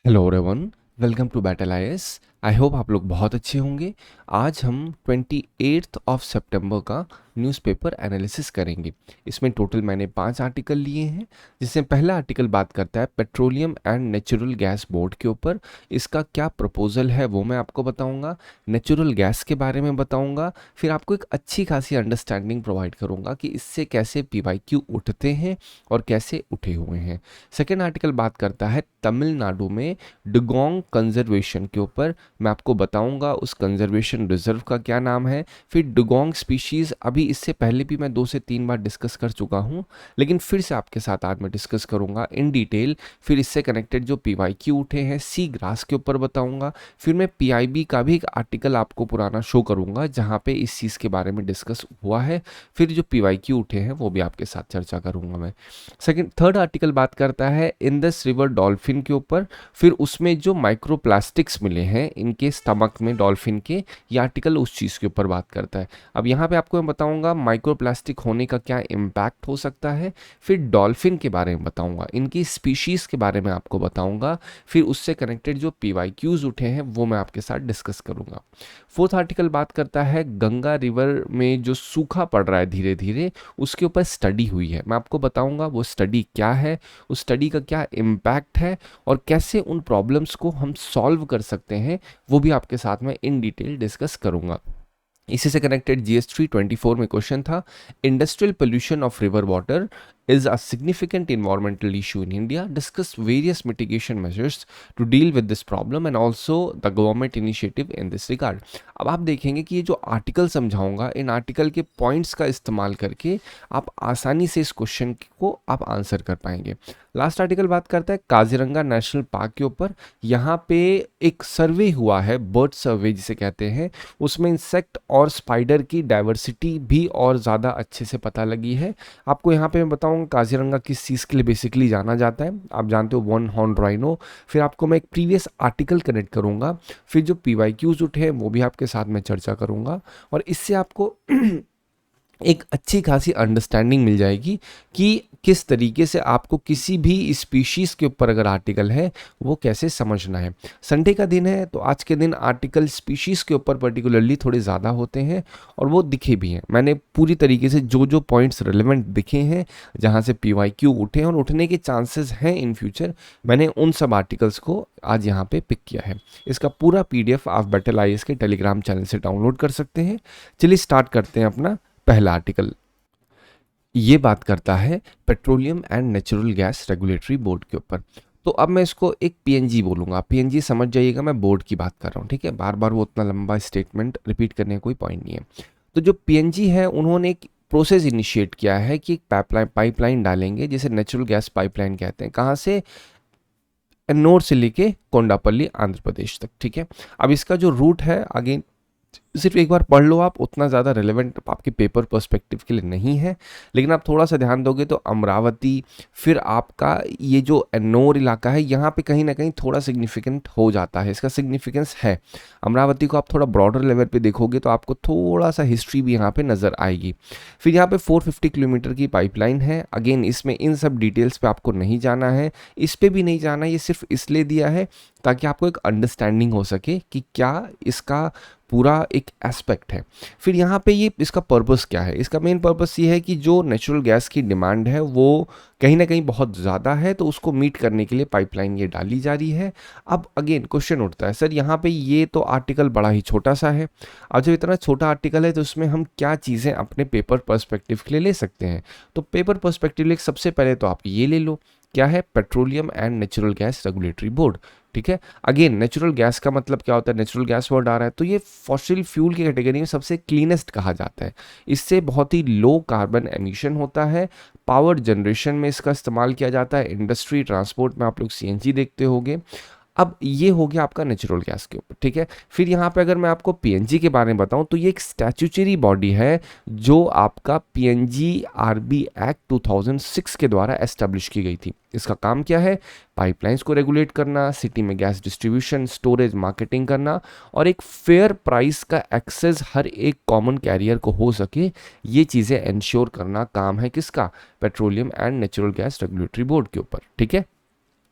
Hello everyone, welcome to Battle IAS. I hope आप लोग बहुत अच्छे होंगे। आज हम 28 ऑफ सितंबर का न्यूज़पेपर एनालिसिस करेंगे। इसमें टोटल मैंने 5 आर्टिकल लिए हैं, जिसमें पहला आर्टिकल बात करता है petroleum and natural gas board के ऊपर। इसका क्या प्रपोजल है वो मैं आपको बताऊंगा, नेचुरल गैस के बारे में बताऊंगा, फिर आपको एक अच्छी खासी अंडरस्टैंडिंग प्रोवाइड करूंगा कि इससे कैसे पीवाईक्यू उठते हैं और कैसे उठे हुए हैं। सेकेंड आर्टिकल बात करता है तमिलनाडु में डुगोंग कंजर्वेशन के ऊपर। मैं आपको बताऊंगा उस कंजर्वेशन रिजर्व का क्या नाम है। फिर डुगोंग स्पीशीज अभी इससे पहले भी मैं 2 से 3 बार डिस्कस कर चुका हूं, लेकिन फिर से आपके साथ आज मैं डिस्कस करूंगा इन डिटेल। फिर इससे कनेक्टेड जो पीवाईक्यू उठे हैं सी ग्रास के ऊपर बताऊंगा। फिर मैं पीआईबी का भी एक आर्टिकल आपको पुराना शो करूंगा जहां पे इस चीज़ के बारे में डिस्कस हुआ है। फिर जो पीवाईक्यू उठे हैं वो भी आपके साथ चर्चा करूंगा मैं। थर्ड आर्टिकल बात करता है इंडस रिवर डॉल्फिन के ऊपर। फिर उसमें जो माइक्रोप्लास्टिक्स मिले हैं इनके स्टमक में डॉल्फिन के, ये आर्टिकल उस चीज़ के ऊपर बात करता है। अब यहाँ पे आपको मैं बताऊंगा माइक्रोप्लास्टिक होने का क्या इम्पैक्ट हो सकता है। फिर डॉल्फिन के बारे में बताऊंगा, इनकी स्पीशीज़ के बारे में आपको बताऊंगा। फिर उससे कनेक्टेड जो पीवाईक्यूज उठे हैं वो मैं आपके साथ डिस्कस करूंगा। फोर्थ आर्टिकल बात करता है गंगा रिवर में जो सूखा पड़ रहा है धीरे धीरे, उसके ऊपर स्टडी हुई है। मैं आपको बताऊंगा वो स्टडी क्या है, उस स्टडी का क्या इम्पैक्ट है और कैसे उन प्रॉब्लम्स को हम सॉल्व कर सकते हैं, वो भी आपके साथ में इन डिटेल डिस्कस करूंगा। इसी से कनेक्टेड GS 324 में क्वेश्चन था, industrial pollution of river water is a significant environmental issue in India. Discuss various mitigation measures to deal with this problem and also the government initiative in this regard. अब आप देखेंगे कि ये जो article समझाऊंगा, in article के points का इस्तेमाल करके आप आसानी से इस क्वेश्चन को आप आंसर कर पाएंगे। लास्ट आर्टिकल बात करता है काजीरंगा नेशनल पार्क के ऊपर। यहाँ पे एक सर्वे हुआ है, बर्ड सर्वे जिसे कहते हैं, उसमें इंसेक्ट और स्पाइडर की डाइवर्सिटी भी और ज़्यादा अच्छे से पता लगी है। आपको यहाँ पे मैं बताऊँ काजीरंगा किस चीज़ के लिए बेसिकली जाना जाता है, आप जानते हो वन हॉर्न राइनो। फिर आपको मैं एक प्रीवियस आर्टिकल कनेक्ट करूंगा, फिर जो पीवाईक्यूज उठे हैं वो भी आपके साथ में चर्चा करूंगा, और इससे आपको एक अच्छी खासी अंडरस्टैंडिंग मिल जाएगी कि किस तरीके से आपको किसी भी स्पीशीज़ के ऊपर अगर आर्टिकल है वो कैसे समझना है। संडे का दिन है तो आज के दिन आर्टिकल स्पीशीज़ के ऊपर पर्टिकुलरली थोड़े ज़्यादा होते हैं और वो दिखे भी हैं। मैंने पूरी तरीके से जो जो पॉइंट्स रिलेवेंट दिखे हैं, जहाँ से पीवाईक्यू उठे हैं और उठने के चांसेस हैं इन फ्यूचर, मैंने उन सब आर्टिकल्स को आज यहाँ पे पिक किया है। इसका पूरा PDF आप बैटल आईएएस के टेलीग्राम चैनल से डाउनलोड कर सकते हैं। चलिए स्टार्ट करते हैं अपना पहला आर्टिकल। ये बात करता है petroleum and natural gas regulatory board के ऊपर। तो अब मैं इसको एक PNG बोलूँगा, PNG समझ जाइएगा, मैं बोर्ड की बात कर रहा हूँ, ठीक है। बार बार वो उतना लंबा स्टेटमेंट रिपीट करने का कोई पॉइंट नहीं है। तो जो PNG है उन्होंने एक प्रोसेस इनिशिएट किया है कि एक पाइपलाइन डालेंगे जिसे नेचुरल गैस पाइपलाइन कहते हैं। कहाँ से? एन्नोर से लेके कोंडापल्ली आंध्र प्रदेश तक, ठीक है। अब इसका जो रूट है, आगे सिर्फ एक बार पढ़ लो आप, उतना ज़्यादा रिलेवेंट आपके पेपर पर्सपेक्टिव के लिए नहीं है, लेकिन आप थोड़ा सा ध्यान दोगे तो अमरावती, फिर आपका ये जो एन्नोर इलाका है यहाँ पे कहीं ना कहीं थोड़ा सिग्निफिकेंट हो जाता है, इसका सिग्निफिकेंस है। अमरावती को आप थोड़ा ब्रॉडर लेवल पे देखोगे तो आपको थोड़ा सा हिस्ट्री भी यहाँ पे नज़र आएगी। फिर यहाँ पे 450 किलोमीटर की पाइपलाइन है। अगेन इसमें इन सब डिटेल्स पे आपको नहीं जाना है, इस पे भी नहीं जाना है, ये सिर्फ इसलिए दिया है ताकि आपको एक अंडरस्टैंडिंग हो सके कि क्या इसका पूरा एक एस्पेक्ट है। फिर यहाँ पे ये इसका पर्पस क्या है, इसका मेन पर्पस ये है कि जो नेचुरल गैस की डिमांड है वो कहीं ना कहीं बहुत ज़्यादा है, तो उसको मीट करने के लिए पाइपलाइन ये डाली जा रही है। अब अगेन क्वेश्चन उठता है, सर यहाँ पे ये तो आर्टिकल बड़ा ही छोटा सा है, अब जब इतना छोटा आर्टिकल है तो उसमें हम क्या चीज़ें अपने पेपर पर्सपेक्टिव के लिए ले सकते हैं। तो पेपर पर्सपेक्टिव लिए सबसे पहले तो आप ये ले लो, क्या है? Petroleum and natural gas regulatory board, ठीक है। अगेन नेचुरल गैस का मतलब क्या होता है? नेचुरल गैस वर्ड आ रहा है तो ये फॉसिल फ्यूल की कैटेगरी में सबसे क्लीनेस्ट कहा जाता है। इससे बहुत ही लो कार्बन एमिशन होता है। पावर जनरेशन में इसका इस्तेमाल किया जाता है, इंडस्ट्री ट्रांसपोर्ट में आप लोग CNG देखते होंगे। अब ये हो गया आपका नेचुरल गैस के ऊपर, ठीक है। फिर यहाँ पे अगर मैं आपको PNG के बारे में बताऊँ तो ये एक स्टैट्यूटरी बॉडी है जो आपका PNGRB एक्ट 2006 के द्वारा एस्टेब्लिश की गई थी। इसका काम क्या है? पाइपलाइंस को रेगुलेट करना, सिटी में गैस डिस्ट्रीब्यूशन, स्टोरेज, मार्केटिंग करना और एक फेयर प्राइस का एक्सेस हर एक कॉमन कैरियर को हो सके, ये चीज़ें इंश्योर करना काम है किसका? Petroleum and natural gas regulatory board के ऊपर, ठीक है।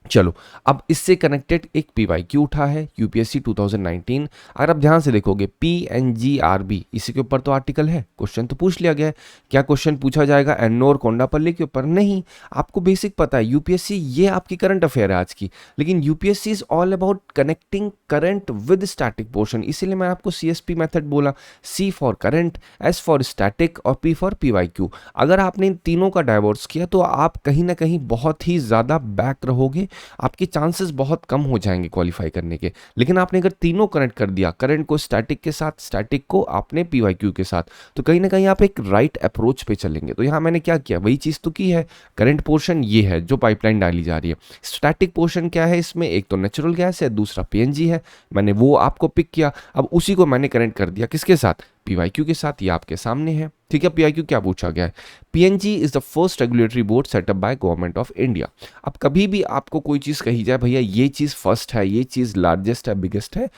चलो, अब इससे कनेक्टेड एक पीवाईक्यू उठा है यूपीएससी 2019। अगर आप ध्यान से देखोगे पीएनजीआरबी, इसी के ऊपर तो आर्टिकल है, क्वेश्चन तो पूछ लिया गया है। क्या क्वेश्चन पूछा जाएगा एन्नोर कोंडापल्ली के ऊपर? नहीं। आपको बेसिक पता है यूपीएससी, ये आपकी करंट अफेयर है आज की, लेकिन UPSC is all about connecting current with static portion. इसीलिए मैं आपको सीएसपी मेथड बोला, C for current, S for static और पी फॉर पीवाईक्यू। अगर आपने इन तीनों का डाइवोर्स किया तो आप कहीं ना कहीं बहुत ही ज़्यादा बैक रहोगे, आपके चांसेस बहुत कम हो जाएंगे क्वालिफाई करने के। लेकिन आपने अगर तीनों कनेक्ट कर दिया, करंट को स्टैटिक के साथ, स्टैटिक को आपने पीवाईक्यू के साथ, तो कहीं ना कहीं आप एक राइट अप्रोच पे चलेंगे। तो यहाँ मैंने क्या किया, वही चीज़ तो की है। करंट पोर्शन ये है जो पाइपलाइन डाली जा रही है। स्टैटिक पोर्शन क्या है इसमें? एक तो नेचुरल गैस है, दूसरा पीएनजी है। मैंने वो आपको पिक किया, अब उसी को मैंने कनेक्ट कर दिया किसके साथ? पीवाईक्यू के साथ। ये आपके सामने है, ठीक है। पीवाईक्यू क्या पूछा गया है? PNG is the first regulatory board setup by government of India. अब कभी भी आपको कोई चीज कही जाए भैया ये चीज फर्स्ट है, ये चीज लार्जेस्ट है, बिगेस्ट है,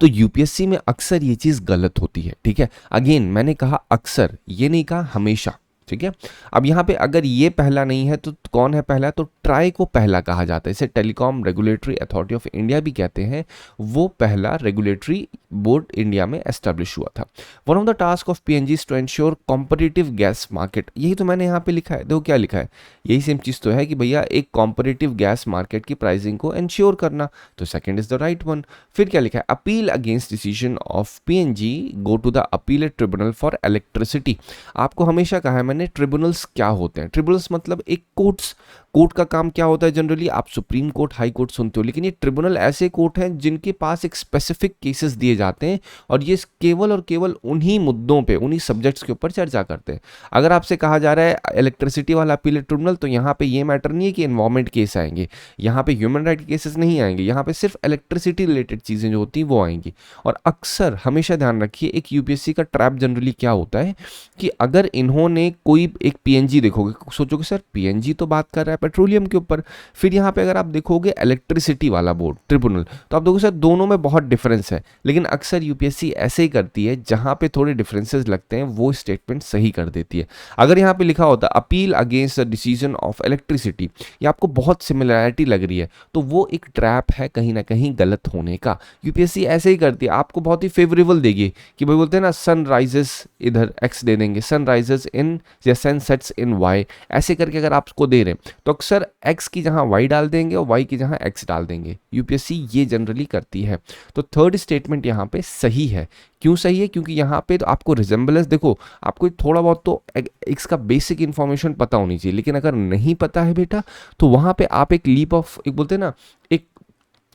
तो यूपीएससी में अक्सर ये चीज गलत होती है, ठीक है। अगेन मैंने कहा अक्सर, ये नहीं कहा हमेशा, ठीक है। अब यहाँ पे अगर ये पहला नहीं है तो कौन है पहला? तो ट्राई को पहला कहा जाता है, इसे Telecom Regulatory Authority of India भी कहते हैं। वो पहला रेगुलेटरी बोर्ड इंडिया में एस्टेब्लिश हुआ था। One of the task of PNG to ensure competitive gas market, यही तो मैंने यहाँ पे लिखा है, देखो क्या लिखा है, यही सेम चीज़ तो है कि भैया एक कॉम्पिटिटिव गैस मार्केट की प्राइसिंग को एंश्योर करना, तो second is the right one. फिर क्या लिखा है? Appeal against decision of PNG go to the appellate tribunal for electricity. आपको हमेशा कहा है मैंने, ट्रिब्यूनल्स क्या होते हैं? ट्रिब्यूनल्स मतलब एक कोर्ट्स, कोर्ट का काम क्या होता है जनरली? आप सुप्रीम कोर्ट, हाई कोर्ट सुनते हो, लेकिन ये ट्रिब्यूनल ऐसे कोर्ट हैं जिनके पास एक स्पेसिफिक केसेस दिए जाते हैं और ये केवल और केवल उन्हीं मुद्दों पे, उन्हीं सब्जेक्ट्स के ऊपर चर्चा करते हैं। अगर आपसे कहा जा रहा है इलेक्ट्रिसिटी वाला अपीलेट ट्रिब्यूनल, तो यहाँ पे ये मैटर नहीं है कि एनवायरमेंट केस आएंगे, यहाँ पे ह्यूमन राइट केसेस नहीं आएंगे, यहाँ पे सिर्फ इलेक्ट्रिसिटी रिलेटेड चीज़ें जो होती हैं वो आएंगी। और अक्सर हमेशा ध्यान रखिए, एक यूपीएससी का ट्रैप जनरली क्या होता है कि अगर इन्होंने कोई एक पीएनजी देखोगे, सोचोगे सर पीएनजी तो बात कर रहा है पेट्रोलियम के ऊपर, फिर यहाँ पे अगर आप देखोगे इलेक्ट्रिसिटी वाला बोर्ड ट्रिब्यूनल, तो आप देखोगे सर दोनों में बहुत डिफरेंस है। लेकिन अक्सर यूपीएससी ऐसे ही करती है, जहाँ पे थोड़े डिफरेंसेस लगते हैं वो स्टेटमेंट सही कर देती है। अगर यहाँ पे लिखा होता appeal against the decision of electricity, ये आपको बहुत सिमिलैरिटी लग रही है, तो वो एक ट्रैप है कहीं ना कहीं गलत होने का। यूपीएससी ऐसे ही करती है, आपको बहुत ही फेवरेबल देगी कि भाई बोलते हैं ना सन राइजेस, इधर एक्स दे देंगे, सन राइजेस इन या सन सेट्स इन वाई, ऐसे करके अगर आपको दे रहे हैं तो अक्सर एक्स की जहां वाई डाल देंगे और वाई की जहां एक्स डाल देंगे। यूपीएससी ये जनरली करती है। तो थर्ड स्टेटमेंट यहाँ पे सही है। क्यों सही है? क्योंकि यहाँ पे तो आपको रिजेंबलेंस, देखो आपको थोड़ा बहुत तो एक्स का बेसिक इंफॉर्मेशन पता होनी चाहिए, लेकिन अगर नहीं पता है बेटा तो वहां पे आप एक लीप ऑफ, एक बोलते हैं ना, एक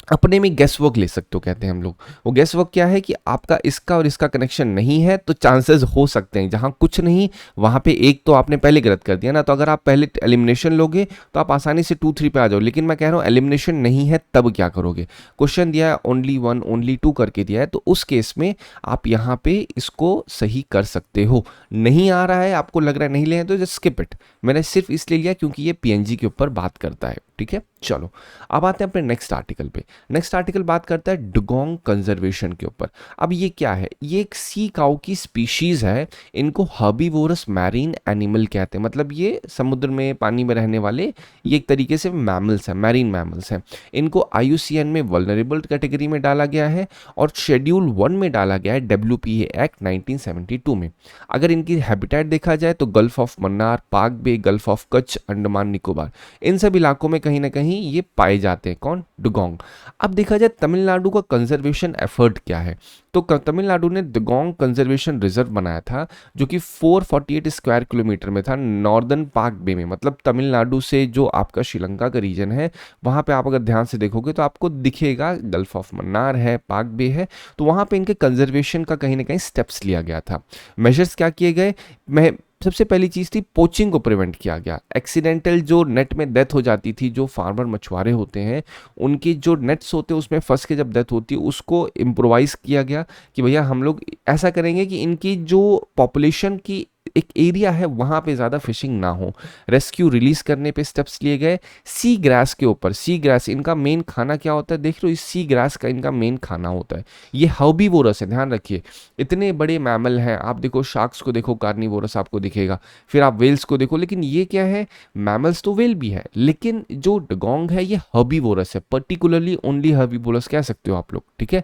अपने में गेस वर्क ले सकते हो, कहते हैं हम लोग। वो गेस वर्क क्या है कि आपका इसका और इसका कनेक्शन नहीं है तो चांसेस हो सकते हैं, जहां कुछ नहीं वहां पे एक तो आपने पहले गलत कर दिया ना, तो अगर आप पहले एलिमिनेशन लोगे तो आप आसानी से 2 3 पे आ जाओ। लेकिन मैं कह रहा हूं एलिमिनेशन नहीं है तब क्या करोगे? क्वेश्चन दिया है ओनली 1 ओनली 2 करके दिया है, तो उस केस में आप यहाँ पे इसको सही कर सकते हो। नहीं आ रहा है, आपको लग रहा है नहीं ले तो जस्ट स्किप इट। मैंने सिर्फ इसलिए लिया क्योंकि ये पीएनजी के ऊपर बात करता है, ठीक है। चलो अब आते हैं अपने नेक्स्ट आर्टिकल पे। नेक्स्ट आर्टिकल बात करता है डुगोंग कंजर्वेशन के ऊपर। अब ये क्या है? ये एक सी काऊ की स्पीशीज है, इनको हर्बीवोरस मैरीन एनिमल कहते हैं। मतलब ये समुद्र में, पानी में रहने वाले ये एक तरीके से मैमल्स हैं, मैरीन मैमल्स हैं। इनको आईयूसीएन में वल्नरेबल कैटेगरी में डाला गया है और शेड्यूल 1 में डाला गया है WPA एक्ट 1972 में। अगर इनकी हैबिटेट देखा जाए तो गल्फ ऑफ मन्नार, पाक बे, गल्फ ऑफ कच्छ, अंडमान निकोबार, इन सब इलाकों में कहीं ना कहीं ये पाए जाते हैं। कौन? डुगोंग। अब देखा जाए तमिलनाडु का कंजर्वेशन एफर्ट क्या है, तो तमिलनाडु ने डुगोंग कंजर्वेशन रिजर्व बनाया था जो कि 448 स्क्वायर किलोमीटर में था, नॉर्दर्न पाक बे में। मतलब तमिलनाडु से जो आपका श्रीलंका का रीजन है वहाँ पे आप अगर ध्यान से देखोगे तो आपको दिखेगा गल्फ ऑफ मन्नार है, पाक बे है, तो वहाँ पे इनके कंजर्वेशन का कहीं ना कहीं स्टेप्स लिया गया था। मेजर्स क्या किए गए? सबसे पहली चीज़ थी पोचिंग को प्रिवेंट किया गया। एक्सीडेंटल जो नेट में डेथ हो जाती थी, जो फार्मर मछुआरे होते हैं उनकी जो नेट्स होते हैं उसमें फंस के जब डेथ होती है, उसको इम्प्रोवाइज़ किया गया कि भैया हम लोग ऐसा करेंगे कि इनकी जो पॉपुलेशन की एक एरिया है वहाँ पे ज़्यादा फिशिंग ना हो। रेस्क्यू रिलीज करने पे स्टेप्स लिए गए। सी ग्रास के ऊपर, सी ग्रास इनका मेन खाना क्या होता है, देख लो, इस सी ग्रास का इनका मेन खाना होता है। ये हर्बीवोरस है, ध्यान रखिए। इतने बड़े मैमल हैं, आप देखो शार्क्स को देखो, कार्निवोरस आपको दिखेगा, फिर आप वेल्स को देखो, लेकिन ये क्या है, मैमल्स तो वेल भी है, लेकिन जो डगोंग है ये हर्बीवोरस है, पर्टिकुलरली ओनली हर्बीवोरस कह सकते हो आप लोग, ठीक है।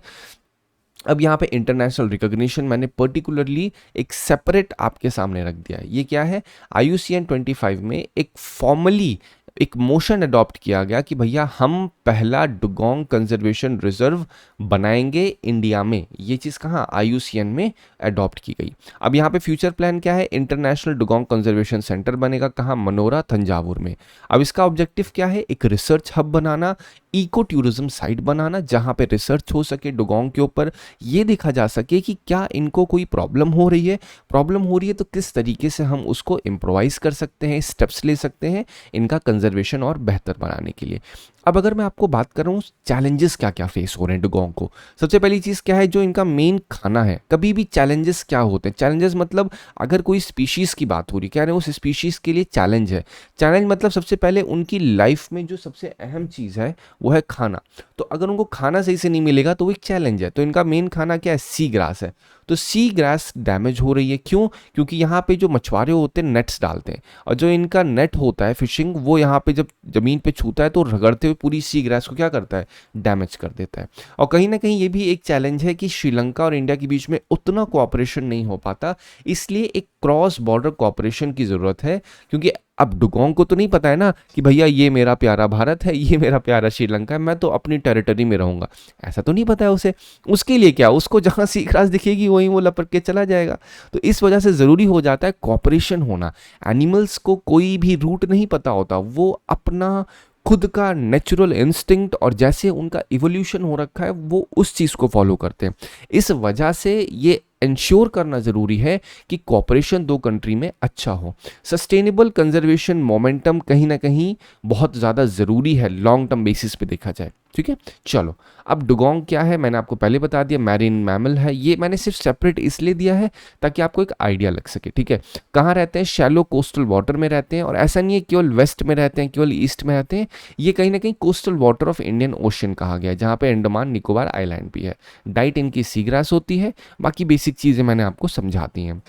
अब यहाँ पे इंटरनेशनल रिकॉग्निशन मैंने पर्टिकुलरली एक सेपरेट आपके सामने रख दिया है। ये क्या है, IUCN 25 में एक फॉर्मली एक मोशन अडॉप्ट किया गया कि भैया हम पहला डुगोंग कंजर्वेशन रिजर्व बनाएंगे इंडिया में। ये चीज़ कहाँ, IUCN में अडॉप्ट की गई। अब यहाँ पे फ्यूचर प्लान क्या है, इंटरनेशनल डुगोंग कंजर्वेशन सेंटर बनेगा, कहाँ, मनोरा, तंजावुर में। अब इसका ऑब्जेक्टिव क्या है, एक रिसर्च हब बनाना, इको टूरिज्म साइट बनाना, जहाँ पे रिसर्च हो सके डुगोंग के ऊपर, ये देखा जा सके कि क्या इनको कोई प्रॉब्लम हो रही है, प्रॉब्लम हो रही है तो किस तरीके से हम उसको इम्प्रोवाइज कर सकते हैं, स्टेप्स ले सकते हैं इनका कंजर्वेशन और बेहतर बनाने के लिए। अब अगर मैं आपको बात कर रहा हूँ चैलेंजेस क्या क्या फेस हो रहे हैं डुगोंग को, सबसे पहली चीज़ क्या है, जो इनका मेन खाना है। कभी भी चैलेंजेस क्या होते हैं, चैलेंजेस मतलब अगर कोई स्पीशीज़ की बात हो रही, कह रहे हैं उस स्पीशीज़ के लिए चैलेंज है। चैलेंज मतलब सबसे पहले उनकी लाइफ में जो सबसे अहम चीज़ है वो है खाना। तो अगर उनको खाना सही से नहीं मिलेगा तो वो एक चैलेंज है। तो इनका मेन खाना क्या है, सी ग्रास है। तो सी ग्रास डैमेज हो रही है, क्यों, क्योंकि यहाँ पे जो मछुआरे होते हैं नेट्स डालते हैं, और जो इनका नेट होता है फिशिंग, वो यहाँ पे जब ज़मीन पे छूता है तो रगड़ते हुए पूरी सी ग्रास को क्या करता है, डैमेज कर देता है। और कहीं ना कहीं ये भी एक चैलेंज है कि श्रीलंका और इंडिया के बीच में उतना कोऑपरेशन नहीं हो पाता, इसलिए एक क्रॉस बॉर्डर कोऑपरेशन की ज़रूरत है। क्योंकि अब डुगोंग को तो नहीं पता है ना कि भैया ये मेरा प्यारा भारत है, ये मेरा प्यारा श्रीलंका है, मैं तो अपनी टेरिटरी में रहूंगा, ऐसा तो नहीं पता है उसे। उसके लिए क्या, उसको जहां सी ग्रास दिखेगी वहीं वो लपक के चला जाएगा। तो इस वजह से ज़रूरी हो जाता है कॉपरेशन होना। एनिमल्स को कोई भी रूट नहीं पता होता, वो अपना खुद का नेचुरल इंस्टिंक्ट और जैसे उनका इवोल्यूशन हो रखा है वो उस चीज़ को फॉलो करते हैं। इस वजह से ये इंश्योर करना ज़रूरी है कि कॉपरेशन दो कंट्री में अच्छा हो। सस्टेनेबल कंजर्वेशन मोमेंटम कहीं ना कहीं बहुत ज़्यादा ज़रूरी है लॉन्ग टर्म बेसिस पे देखा जाए, ठीक है। चलो, अब डुगोंग क्या है मैंने आपको पहले बता दिया, मैरीन मैमल है। ये मैंने सिर्फ सेपरेट इसलिए दिया है ताकि आपको एक आइडिया लग सके, ठीक है। कहाँ रहते हैं, शैलो कोस्टल वाटर में रहते हैं, और ऐसा नहीं है केवल वेस्ट में रहते हैं, केवल ईस्ट में रहते हैं। ये कहीं ना कहीं coastal water of Indian ocean कहा गया है, जहाँ पे अंडमान निकोबार आइलैंड भी है। डाइट इनकी सी ग्रास होती है, बाकी बेसिक चीज़ें मैंने आपको समझाती हैं।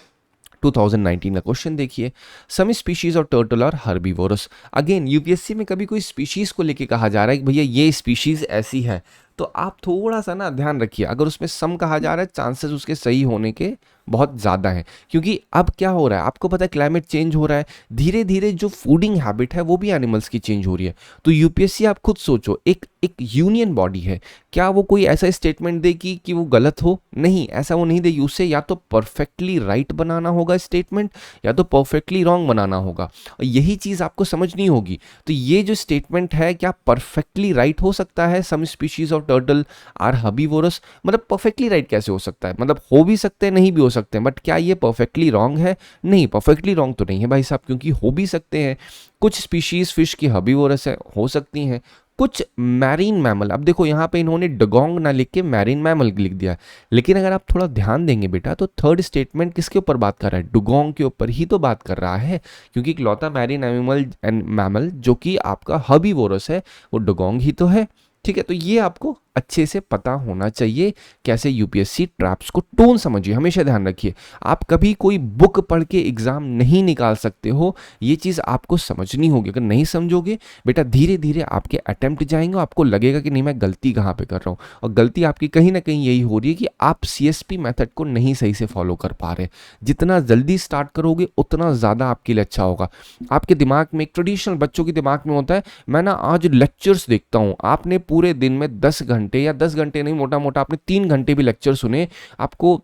2019 का क्वेश्चन देखिए, सम स्पीशीज ऑफ टर्टल और हर्बीवोरस। अगेन यूपीएससी में कभी कोई स्पीशीज को लेके कहा जा रहा है कि भैया ये स्पीशीज ऐसी है, तो आप थोड़ा सा ना ध्यान रखिए। अगर उसमें सम कहा जा रहा है, चांसेस उसके सही होने के बहुत ज़्यादा हैं, क्योंकि अब क्या हो रहा है आपको पता है, क्लाइमेट चेंज हो रहा है, धीरे धीरे जो फूडिंग हैबिट है वो भी एनिमल्स की चेंज हो रही है। तो यूपीएससी आप खुद सोचो, एक यूनियन बॉडी है, क्या वो कोई ऐसा स्टेटमेंट देगी कि वो गलत हो, नहीं, ऐसा वो नहीं देगी। उसे या तो परफेक्टली राइट बनाना होगा स्टेटमेंट, या तो परफेक्टली रॉन्ग बनाना होगा, और यही चीज़ आपको समझनी होगी। तो ये जो स्टेटमेंट है, क्या परफेक्टली राइट हो सकता है, some species of turtle are herbivorous, मतलब परफेक्टली राइट कैसे हो सकता है, मतलब हो भी सकते हैं नहीं भी हो सकते हैं, बट क्या ये परफेक्टली रॉन्ग है, नहीं, परफेक्टली रॉन्ग तो नहीं है भाई साहब, क्योंकि हो भी सकते हैं। कुछ स्पीशीज फिश की हर्बीवोरस है, हो सकती हैं, कुछ मैरीन मैमल, अब देखो यहाँ पे इन्होंने डगोंग ना लिख के मैरीन मैमल लिख दिया है, लेकिन अगर आप थोड़ा ध्यान देंगे बेटा तो थर्ड स्टेटमेंट किसके ऊपर बात कर रहा है, डुगोंग के ऊपर ही तो बात कर रहा है, क्योंकि इकलौता मैरीन एनिमल एंड मैमल जो कि आपका हर्बीवोरस है वो डुगोंग ही तो है, ठीक है। तो ये आपको अच्छे से पता होना चाहिए कैसे यूपीएससी ट्रैप्स को टोन समझिए, हमेशा ध्यान रखिए। आप कभी कोई बुक पढ़ के एग्जाम नहीं निकाल सकते हो, ये चीज़ आपको समझनी होगी। अगर नहीं समझोगे बेटा, धीरे धीरे आपके अटेम्प्ट जाएंगे, आपको लगेगा कि नहीं मैं गलती कहाँ पे कर रहा हूँ, और गलती आपकी कहीं ना कहीं यही हो रही है कि आप सीएसपी मेथड को नहीं सही से फॉलो कर पा रहे। जितना जल्दी स्टार्ट करोगे उतना ज़्यादा आपके लिए अच्छा होगा। आपके दिमाग में, एक ट्रेडिशनल बच्चों के दिमाग में होता है, मैं ना आज लेक्चर्स देखता हूँ, आपने पूरे दिन में 10 घंटे या 10 घंटे नहीं, मोटा मोटा आपने 3 घंटे भी लेक्चर सुने, आपको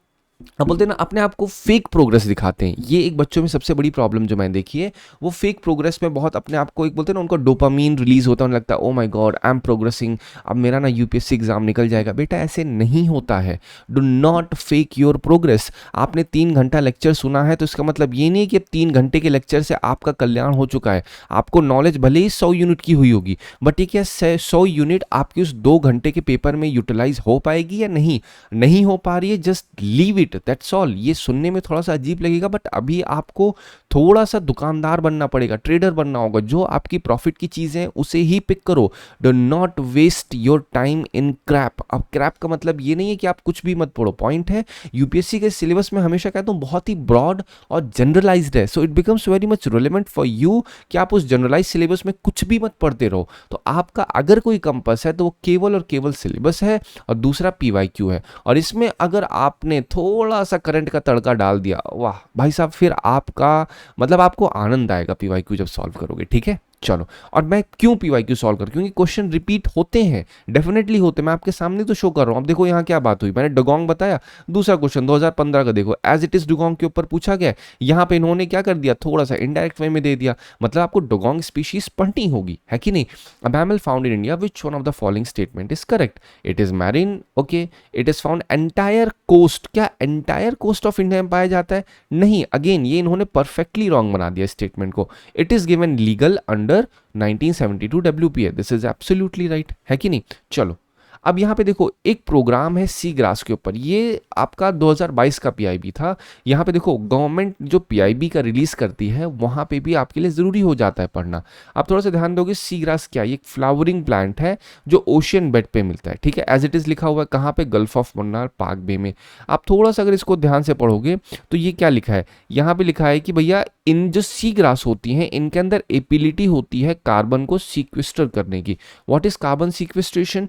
अब बोलते हैं ना अपने आप को फेक प्रोग्रेस दिखाते हैं। ये एक बच्चों में सबसे बड़ी प्रॉब्लम जो मैंने देखी है, वो फेक प्रोग्रेस में बहुत अपने आप को, एक बोलते हैं ना उनको डोपामीन रिलीज होता है, उन्हें लगता है oh my God I am progressing, अब मेरा ना यूपीएससी एग्जाम निकल जाएगा। बेटा ऐसे नहीं होता है, do not fake your progress. आपने 3 घंटा लेक्चर सुना है तो इसका मतलब ये नहीं कि अब 3 घंटे के लेक्चर से आपका कल्याण हो चुका है। आपको नॉलेज भले ही 100 यूनिट की हुई होगी, बट ये क्या 100 यूनिट आपकी उस 2 घंटे के पेपर में यूटिलाइज हो पाएगी या नहीं, नहीं हो पा रही है, just leave it, read, that's all. ये सुनने में थोड़ा सा अजीब लगेगा बट अभी आपको थोड़ा सा दुकानदार बनना पड़ेगा, ट्रेडर बनना होगा। जो आपकी प्रॉफिट की चीज़ें हैं उसे ही पिक करो। Do not waste your time in crap. अब क्रैप का मतलब ये नहीं है कि आप कुछ भी मत पढ़ो, पॉइंट है यूपीएससी के सिलेबस में हमेशा कहता हूँ बहुत ही ब्रॉड और जनरलाइज्ड है, so it becomes very much relevant for you कि आप उस जनरलाइज सिलेबस में कुछ भी मत पढ़ते रहो। तो आपका अगर कोई कंपास है तो वो केवल और केवल सिलेबस है और दूसरा पीवाईक्यू है। और इसमें अगर आपने थोड़ा सा करंट का तड़का डाल दिया, वाह भाई साहब, फिर आपका मतलब आपको आनंद आएगा पीवाईक्यू जब सॉल्व करोगे, ठीक है। चलो, और मैं क्यों पीवाईक्यू सॉल्व कर, क्योंकि क्वेश्चन रिपीट होते हैं, डेफिनेटली होते हैं। मैं आपके सामने तो शो कर रहा हूं। अब देखो यहाँ क्या बात हुई, मैंने डुगोंग बताया, दूसरा क्वेश्चन 2015 का देखो, एज इट इज डुगोंग के ऊपर पूछा गया। यहाँ पे इन्होंने क्या कर दिया, थोड़ा सा इनडायरेक्ट वे में दे दिया। मतलब आपको डुगोंग स्पीशीज पढ़नी होगी, है कि नहीं। A mammal found in India, which one of the following statement is correct. It is marine, okay. It is found entire coast, क्या एंटायर कोस्ट ऑफ इंडिया में पाया जाता है? नहीं, अगेन ये इन्होंने परफेक्टली रॉन्ग बना दिया स्टेटमेंट को। It is given legal under 1972 WPA, this is absolutely right, है कि नहीं। चलो, अब यहाँ पे देखो एक प्रोग्राम है सी ग्रास के ऊपर, ये आपका 2022 का पीआईबी था। यहाँ पे देखो गवर्नमेंट जो पीआईबी का रिलीज करती है वहाँ पे भी आपके लिए ज़रूरी हो जाता है पढ़ना। आप थोड़ा सा ध्यान दोगे, सी ग्रास क्या, ये एक फ्लावरिंग प्लांट है जो ओशियन बेड पे मिलता है, ठीक है। एज इट इज़ लिखा हुआ है कहाँ पे, गल्फ ऑफ मन्नार, पाक बे में। आप थोड़ा सा अगर इसको ध्यान से पढ़ोगे तो ये क्या लिखा है, यहाँ पे लिखा है कि भैया इन जो सी ग्रास होती हैं इनके अंदर एबिलिटी होती है कार्बन को सीक्वेस्टर करने की। What is carbon sequestration?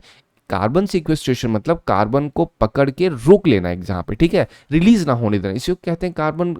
Carbon sequestration मतलब कार्बन को पकड़ के रोक लेना एक जहां पे, ठीक है, रिलीज ना होने देना, इसे कहते हैं कार्बन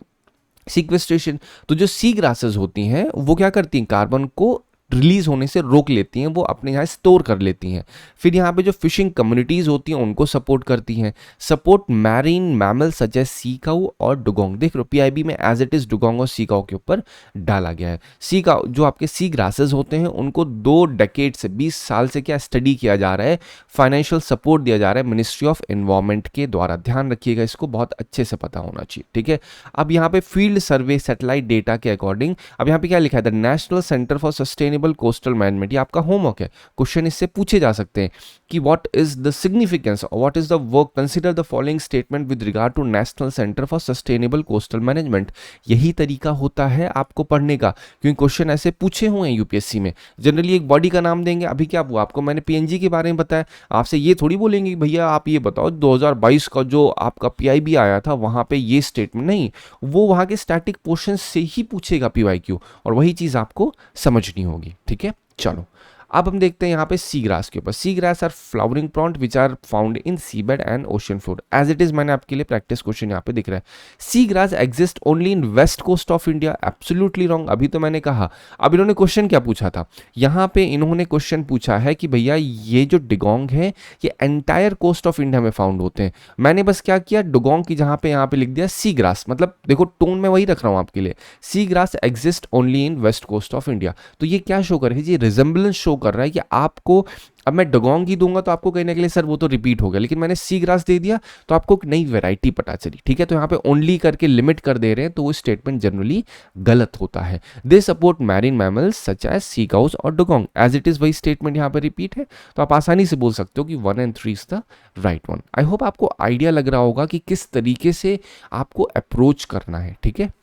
सीक्वेस्ट्रेशन। तो जो सी ग्रासेस होती हैं वो क्या करती हैं, कार्बन को रिलीज होने से रोक लेती हैं, वो अपने यहाँ स्टोर कर लेती हैं। फिर यहाँ पे जो फिशिंग कम्युनिटीज होती हैं उनको सपोर्ट करती हैं। Support marine mammal such as sea cow और डुगोंग। देख लो पीआईबी में एज इट इज डुगोंग और सी काऊ के ऊपर डाला गया है। सी काऊ जो आपके सी ग्रासेस होते हैं उनको 2 डेकेड से 20 साल से क्या स्टडी किया जा रहा है, फाइनेंशियल सपोर्ट दिया जा रहा है मिनिस्ट्री ऑफ एनवायरमेंट के द्वारा। ध्यान रखिएगा, इसको बहुत अच्छे से पता होना चाहिए, ठीक है। अब यहाँ पे फील्ड सर्वे सैटेलाइट डेटा के अकॉर्डिंग, अब यहाँ पे क्या लिखा है, the national centre for sustainable coastal management, ये आपका होमवर्क है, क्वेश्चन इससे पूछे जा सकते हैं कि व्हाट इज द सिग्निफिकेंस और what is the work, consider the following statement with regard to national centre for sustainable coastal management. यही तरीका होता है आपको पढ़ने का, क्योंकि क्वेश्चन ऐसे पूछे हुए हैं यूपीएससी में। जनरली एक बॉडी का नाम देंगे, अभी क्या हुआ आपको मैंने पीएनजी के बारे में बताया, आपसे ये थोड़ी बोलेंगे भैया आप ये बताओ 2022 का जो आपका पीआईबी आया था वहां पे ये स्टेटमेंट, नहीं, वो वहां के स्टैटिक पोर्शन से ही पूछेगा पीवाईक्यू, और वही चीज आपको समझनी होगी, ठीक है। चलो, अब हम देखते हैं यहाँ पे सी ग्रास के ऊपर। Sea grass are flowering plant which are found in sea bed and ocean floor, as it is मैंने आपके लिए प्रैक्टिस क्वेश्चन यहाँ पे दिख रहा है। Sea grass exist only in west coast of India, absolutely wrong, अभी तो मैंने कहा। अब इन्होंने क्वेश्चन क्या पूछा था, यहाँ पे इन्होंने क्वेश्चन पूछा है कि भैया ये जो डुगोंग है ये एंटायर कोस्ट ऑफ इंडिया में फाउंड होते हैं। मैंने बस क्या किया, डुगोंग की जहाँ पे यहाँ पे लिख दिया सी ग्रास, मतलब देखो टोन में वही रख रहा हूँ आपके लिए, sea grass exist only in west coast of India. तो ये क्या शो कर रही है, ये रिजेंबलेंस शो कर रहा है कि आपको, अब मैं डुगोंग ही दूंगा तो आपको कहने के लिए सर वो तो रिपीट हो गया, लेकिन मैंने सी ग्रास दे दिया तो आपको एक नई वैरायटी पता चली, ठीक है। तो यहाँ पे ओनली करके लिमिट कर दे रहे हैं तो वो स्टेटमेंट जनरली गलत होता है। They support marine mammals such as sea cows और डुगोंग, एज इट इज वही स्टेटमेंट यहाँ पे रिपीट है, तो आप आसानी से बोल सकते हो कि 1 and 3 is the right one. I hope आपको आइडिया लग रहा होगा कि किस तरीके से आपको अप्रोच करना है, ठीक है।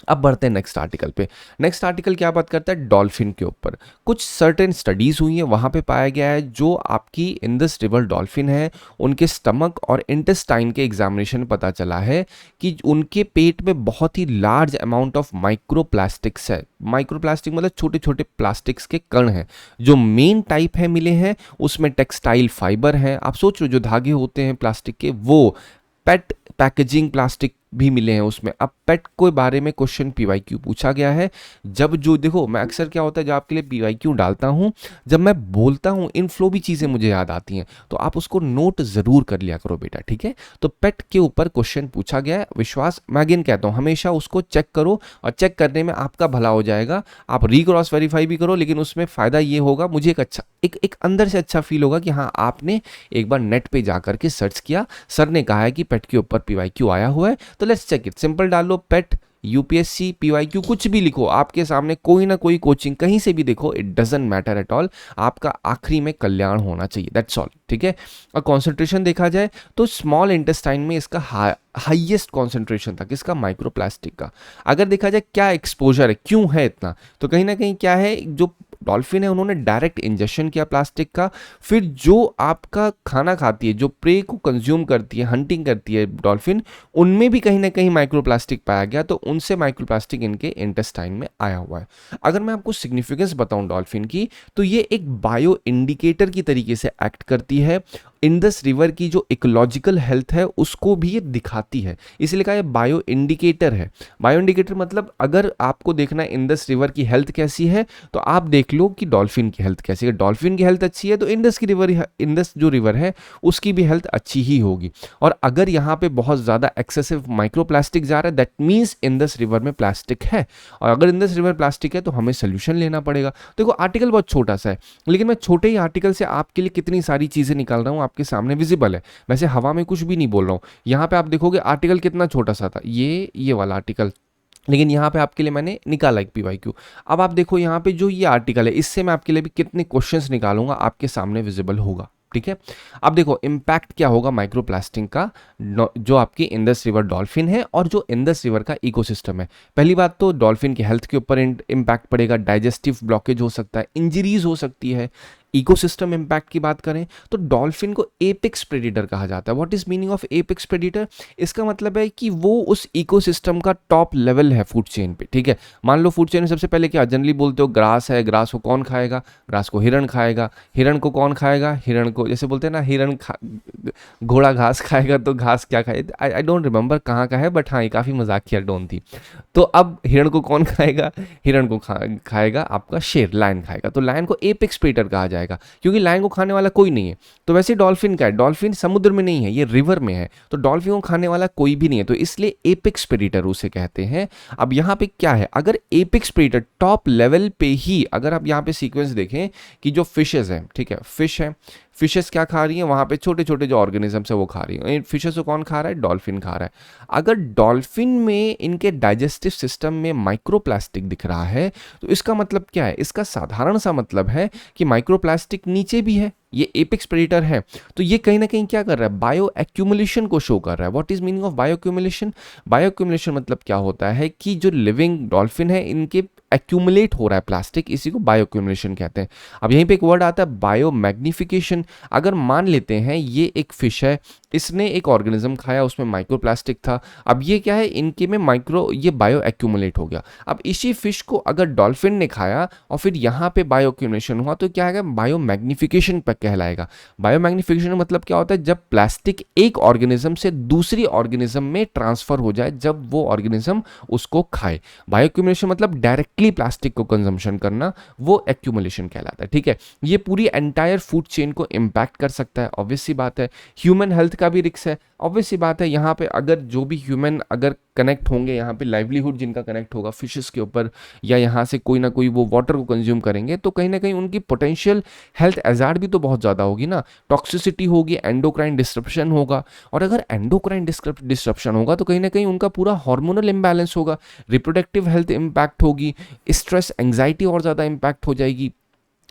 अब बढ़ते हैं नेक्स्ट आर्टिकल पे। नेक्स्ट आर्टिकल क्या बात करता है, डॉल्फिन के ऊपर। कुछ सर्टेन स्टडीज हुई हैं, वहाँ पे पाया गया है जो आपकी इंडस रिवर डॉल्फिन है उनके स्टमक और इंटेस्टाइन के एग्जामिनेशन में पता चला है कि उनके पेट में बहुत ही लार्ज अमाउंट ऑफ माइक्रोप्लास्टिक्स है। माइक्रोप्लास्टिक मतलब छोटे छोटे प्लास्टिक्स के कण हैं। जो मेन टाइप है मिले हैं उसमें टेक्सटाइल फाइबर हैं, आप सोच लो जो धागे होते हैं प्लास्टिक के, वो पेट पैकेजिंग प्लास्टिक भी मिले हैं उसमें। अब पेट के बारे में क्वेश्चन पीवाईक्यू पूछा गया है। जब जो देखो मैं अक्सर क्या होता है जब आपके लिए पीवाईक्यू डालता हूं, जब मैं बोलता हूं इन फ्लो भी चीज़ें मुझे याद आती हैं, तो आप उसको नोट ज़रूर कर लिया करो बेटा, ठीक है। तो पेट के ऊपर क्वेश्चन पूछा गया है। विश्वास, मैं अगेन कहता हूँ हमेशा उसको चेक करो, और चेक करने में आपका भला हो जाएगा। आप रीक्रॉस वेरीफाई भी करो, लेकिन उसमें फ़ायदा ये होगा, मुझे एक अच्छा एक अंदर से अच्छा फील होगा कि हाँ आपने एक बार नेट पे जा करके सर्च किया, सर ने कहा है कि पेट के ऊपर पीवाईक्यू आया हुआ है, तो लेट्स चेक इट। सिंपल डाल लो पेट यूपीएससी, पीवाईक्यू, कुछ भी लिखो, आपके सामने कोई ना कोई कोचिंग कहीं से भी देखो, it doesn't matter at all, आपका आखिरी में कल्याण होना चाहिए, दैट्स ऑल, ठीक है। और कॉन्सेंट्रेशन देखा जाए तो स्मॉल इंटेस्टाइन में इसका हाईएस्ट कॉन्सेंट्रेशन था, किसका, माइक्रोप्लास्टिक का। अगर देखा जाए क्या एक्सपोजर है, क्यों है इतना, तो कहीं ना कहीं क्या है, जो डॉल्फिन है उन्होंने डायरेक्ट इंजेक्शन किया प्लास्टिक का, फिर जो आपका खाना खाती है, जो प्रे को कंज्यूम करती है, हंटिंग करती है डॉल्फिन, उनमें भी कहीं ना कहीं माइक्रोप्लास्टिक पाया गया, तो उनसे माइक्रोप्लास्टिक इनके इंटेस्टाइन में आया हुआ है। अगर मैं आपको सिग्निफिकेंस बताऊं डॉल्फिन की, तो ये एक बायो इंडिकेटर की तरीके से एक्ट करती है, इंडस रिवर की जो इकोलॉजिकल हेल्थ है उसको भी ये दिखाती है, इसलिए कहा ये बायो इंडिकेटर है। बायो इंडिकेटर मतलब अगर आपको देखना है इंडस रिवर की हेल्थ कैसी है, तो आप देख लो कि डॉल्फिन की हेल्थ कैसी है। डॉल्फिन की हेल्थ अच्छी है तो इंडस जो रिवर है उसकी भी हेल्थ अच्छी ही होगी। और अगर यहाँ पे बहुत ज़्यादा एक्सेसिव माइक्रोप्लास्टिक जा रहा है, दैट मीन्स इंडस रिवर में प्लास्टिक है, और अगर इंडस रिवर प्लास्टिक है तो हमें सोल्यूशन लेना पड़ेगा। देखो आर्टिकल बहुत छोटा सा है, लेकिन मैं छोटे ही आर्टिकल से आपके लिए कितनी सारी चीज़ें निकाल रहा हूँ, आपके सामने विजिबल है, वैसे हवा में कुछ भी नहीं बोल रहा हूँ। यहाँ पे आप देखोगे आर्टिकल कितना छोटा सा था, ये वाला आर्टिकल, लेकिन यहाँ पे आपके लिए मैंने निकाला एक पीवाईक्यू। अब आप देखो यहाँ पे जो ये आर्टिकल है, इससे मैं आपके लिए भी कितने क्वेश्चंस निकालूंगा, आपके सामने विजिबल होगा, ठीक है। अब देखो इम्पैक्ट क्या होगा माइक्रोप्लास्टिक का, जो आपकी इंडस रिवर डॉल्फिन है और जो इंडस रिवर का इकोसिस्टम है। पहली बात तो डॉल्फिन की हेल्थ के ऊपर इम्पैक्ट पड़ेगा, डाइजेस्टिव ब्लॉकेज हो सकता है, इंजरीज हो सकती है। इकोसिस्टम इम्पैक्ट की बात करें तो डॉल्फिन को एपेक्स प्रेडिटर कहा जाता है। What is meaning of apex predator, इसका मतलब है कि वो उस इकोसिस्टम का टॉप लेवल है फूड चेन पे, ठीक है। मान लो फूड चेन में सबसे पहले क्या जनरली बोलते हो, ग्रास है, ग्रास को कौन खाएगा, ग्रास को हिरण खाएगा, हिरण को कौन खाएगा, हिरण को जैसे बोलते हैं ना, घोड़ा घास खाएगा, तो घास क्या खाएगा, आई डोंट रिमेंबर कहाँ का है, बट हाँ ये काफ़ी मजाकिया टोन थी। तो अब हिरण को कौन खाएगा, हिरण को खाएगा आपका शेर, लायन खाएगा, तो लायन को एपेक्स प्रेडेटर कहा जाएगा, क्योंकि लायन को खाने वाला कोई नहीं है। तो वैसे डॉल्फिन का है, डॉल्फिन समुद्र में नहीं है, ये रिवर में है, तो डॉल्फिन को खाने वाला कोई भी नहीं है, तो इसलिए एपेक्स प्रेडेटर उसे कहते हैं। अब यहाँ पे क्या है, अगर एपेक्स प्रेडेटर टॉप लेवल पे ही, अगर आप यहाँ पे सीक्वेंस देखें कि जो फिशेज हैं, ठीक है, फिश है, फिशेस क्या खा रही हैं, वहाँ पे छोटे छोटे जो ऑर्गेनिजम्स है वो खा रही हैं। फिशेस को कौन खा रहा है, डॉल्फिन खा रहा है। अगर डॉल्फिन में इनके डाइजेस्टिव सिस्टम में माइक्रोप्लास्टिक दिख रहा है, तो इसका मतलब क्या है, इसका साधारण सा मतलब है कि माइक्रोप्लास्टिक नीचे भी है, ये एपेक्स प्रेडेटर है, तो ये कहीं ना कहीं क्या कर रहा है, बायो एक्यूमुलेशन को शो कर रहा है। What is meaning of bio accumulation, bio accumulation मतलब क्या होता है कि जो लिविंग डॉल्फिन है इनके एक्यूमुलेट हो रहा है प्लास्टिक, इसी को बायो एक्यूमुलेशन कहते हैं। अब यहीं पे एक वर्ड आता है बायो मैग्निफिकेशन। अगर मान लेते हैं ये एक फिश है, इसने एक ऑर्गेनिज्म खाया, उसमें माइक्रोप्लास्टिक था, अब ये क्या है, इनके में ये बायो एक्यूमुलेट हो गया। अब इसी फिश को अगर डॉल्फिन ने खाया और फिर यहाँ पे बायो एक्यूमुलेशन हुआ, तो क्या है, बायो मैग्निफिकेशन पर कहलाएगा। बायो मैग्निफिकेशन मतलब क्या होता है, जब प्लास्टिक एक ऑर्गेनिज्म से दूसरी ऑर्गेनिज्म में ट्रांसफर हो जाए, जब वो ऑर्गेनिज्म उसको खाए। बायो एक्यूमुलेशन मतलब डायरेक्टली प्लास्टिक को कंजम्पशन करना, वो एक्यूमुलेशन कहलाता है, ठीक है। ये पूरी एंटायर फूड चेन को इम्पैक्ट कर सकता है, ऑब्वियस सी बात है। ह्यूमन हेल्थ का भी रिस्क है, ऑब्वियस सी बात है। यहाँ पे अगर जो भी ह्यूमन अगर कनेक्ट होंगे, यहाँ पे लाइवलीहुड जिनका कनेक्ट होगा फिशेस के ऊपर, या यहाँ से कोई ना कोई वो वाटर को कंज्यूम करेंगे, तो कहीं ना कहीं उनकी पोटेंशियल हेल्थ एजार्ड भी तो बहुत ज़्यादा होगी ना, टॉक्सिसिटी होगी, एंडोक्राइन डिस्ट्रप्शन होगा, और अगर एंडोक्राइन डिस्ट्रप्शन होगा तो कहीं ना कहीं उनका पूरा हार्मोनल इम्बैलेंस होगा, रिप्रोडक्टिव हेल्थ इम्पैक्ट होगी, स्ट्रेस एंग्जाइटी और ज़्यादा इम्पैक्ट हो जाएगी।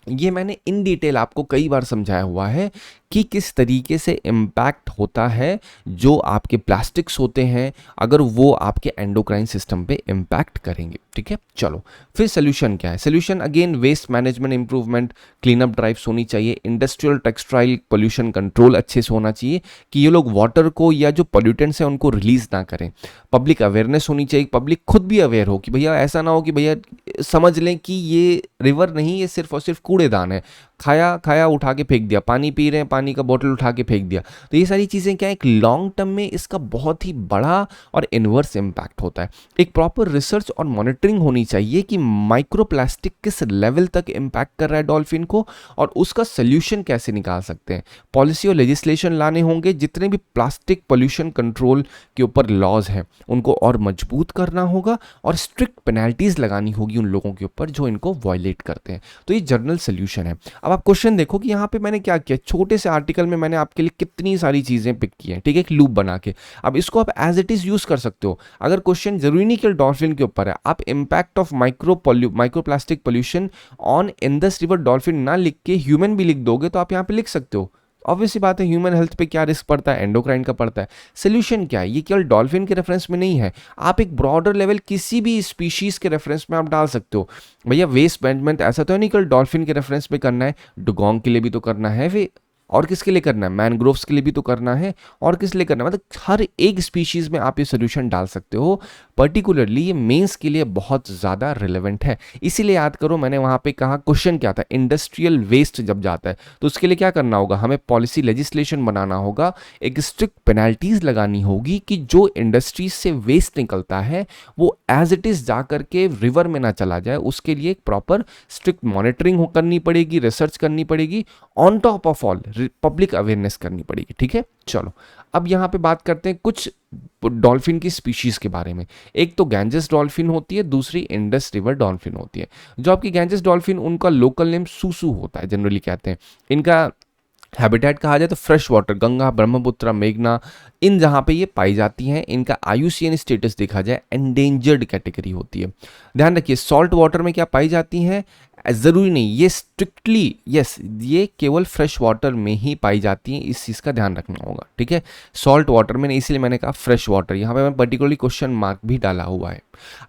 ये मैंने इन डिटेल आपको कई बार समझाया हुआ है कि किस तरीके से इम्पैक्ट होता है जो आपके प्लास्टिक्स होते हैं, अगर वो आपके एंडोक्राइन सिस्टम पे इम्पैक्ट करेंगे, ठीक है। चलो फिर सोल्यूशन क्या है, solution again waste management improvement, clean up drives होनी चाहिए, इंडस्ट्रियल टेक्सटाइल पोल्यूशन कंट्रोल अच्छे से होना चाहिए कि ये लोग वाटर को या जो पोल्यूटेंट्स हैं उनको रिलीज ना करें। पब्लिक अवेयरनेस होनी चाहिए, पब्लिक खुद भी अवेयर हो कि भैया ऐसा ना हो कि भैया समझ लें कि ये रिवर नहीं, ये सिर्फ और सिर्फ कूड़ेदान है, खाया उठा के फेंक दिया, पानी पी रहे हैं, पानी का बोतल उठा के फेंक दिया। तो ये सारी चीज़ें क्या है, एक लॉन्ग टर्म में इसका बहुत ही बड़ा और इन्वर्स इम्पैक्ट होता है। एक प्रॉपर रिसर्च और मॉनिटरिंग होनी चाहिए कि माइक्रोप्लास्टिक किस लेवल तक इम्पैक्ट कर रहा है डॉल्फिन को, और उसका सोल्यूशन कैसे निकाल सकते हैं। पॉलिसी और लेजिस्लेशन लाने होंगे, जितने भी प्लास्टिक पोल्यूशन कंट्रोल के ऊपर लॉज हैं उनको और मजबूत करना होगा, और स्ट्रिक्ट पेनल्टीज लगानी होगी उन लोगों के ऊपर जो इनको वायलेट करते हैं। तो ये जनरल सोल्यूशन है। अब अब आप क्वेश्चन देखो कि यहाँ पे मैंने क्या किया, छोटे से आर्टिकल में मैंने आपके लिए कितनी सारी चीजें पिक की हैं, ठीक है, एक लूप बना के। अब इसको आप एज इट इज यूज कर सकते हो। अगर क्वेश्चन जरूरी नहीं कि डॉल्फिन के ऊपर है, आप impact of microplastic pollution on Indus river dolphin ना लिख के ह्यूमन भी लिख दोगे तो आप यहाँ पे लिख सकते हो। ऑब्वियसली बात है, ह्यूमन हेल्थ पे क्या रिस्क पड़ता है, एंडोक्राइन का पड़ता है। सोल्यूशन क्या है, ये केवल डॉल्फिन के रेफरेंस में नहीं है, आप एक ब्रॉडर लेवल किसी भी स्पीशीज के रेफरेंस में आप डाल सकते हो। भैया वेस्ट मैनेजमेंट ऐसा तो नहीं केवल डॉल्फिन के रेफरेंस में करना है, डुगोंग के लिए भी तो करना है, वे और किसके लिए करना है, मैनग्रोव्स के लिए भी तो करना है, और किस लिए करना है, मतलब हर एक स्पीशीज में आप ये सोल्यूशन डाल सकते हो। पर्टिकुलरली ये मेंस के लिए बहुत ज़्यादा रिलेवेंट है। इसीलिए याद करो मैंने वहाँ पे कहा क्वेश्चन क्या था, इंडस्ट्रियल वेस्ट जब जाता है तो उसके लिए क्या करना होगा, हमें पॉलिसी लेजिस्लेशन बनाना होगा, एक स्ट्रिक्ट पेनल्टीज लगानी होगी कि जो इंडस्ट्रीज से वेस्ट निकलता है वो एज इट इज़ जा करके रिवर में ना चला जाए, उसके लिए एक प्रॉपर स्ट्रिक्ट मॉनिटरिंग करनी पड़ेगी, रिसर्च करनी पड़ेगी, on top of all public awareness करनी पड़ेगी, ठीक है। चलो अब यहाँ पे बात करते हैं कुछ डॉल्फिन की स्पीशीज के बारे में। एक तो गैंजेस डॉल्फिन होती है, दूसरी इंडस रिवर डॉल्फिन होती है। जो आपकी गैंजेस डॉल्फिन, उनका लोकल नेम सूसू होता है, जनरली कहते हैं। इनका हैबिटेट कहा जाए तो फ्रेश वाटर, गंगा, ब्रह्मपुत्र, मेघना, इन जहाँ पे ये पाई जाती हैं। इनका IUCN स्टेटस देखा जाए एंडेंजर्ड कैटेगरी होती है। ध्यान रखिए सॉल्ट वाटर में क्या पाई जाती हैं, ज़रूरी नहीं ये स्ट्रिक्टली, यस ये केवल फ्रेश वाटर में ही पाई जाती हैं, इस चीज़ का ध्यान रखना होगा, ठीक है। सॉल्ट वाटर में नहीं, इसलिए मैंने कहा फ्रेश वाटर, यहाँ पे मैं पर्टिकुलरली क्वेश्चन मार्क भी डाला हुआ है।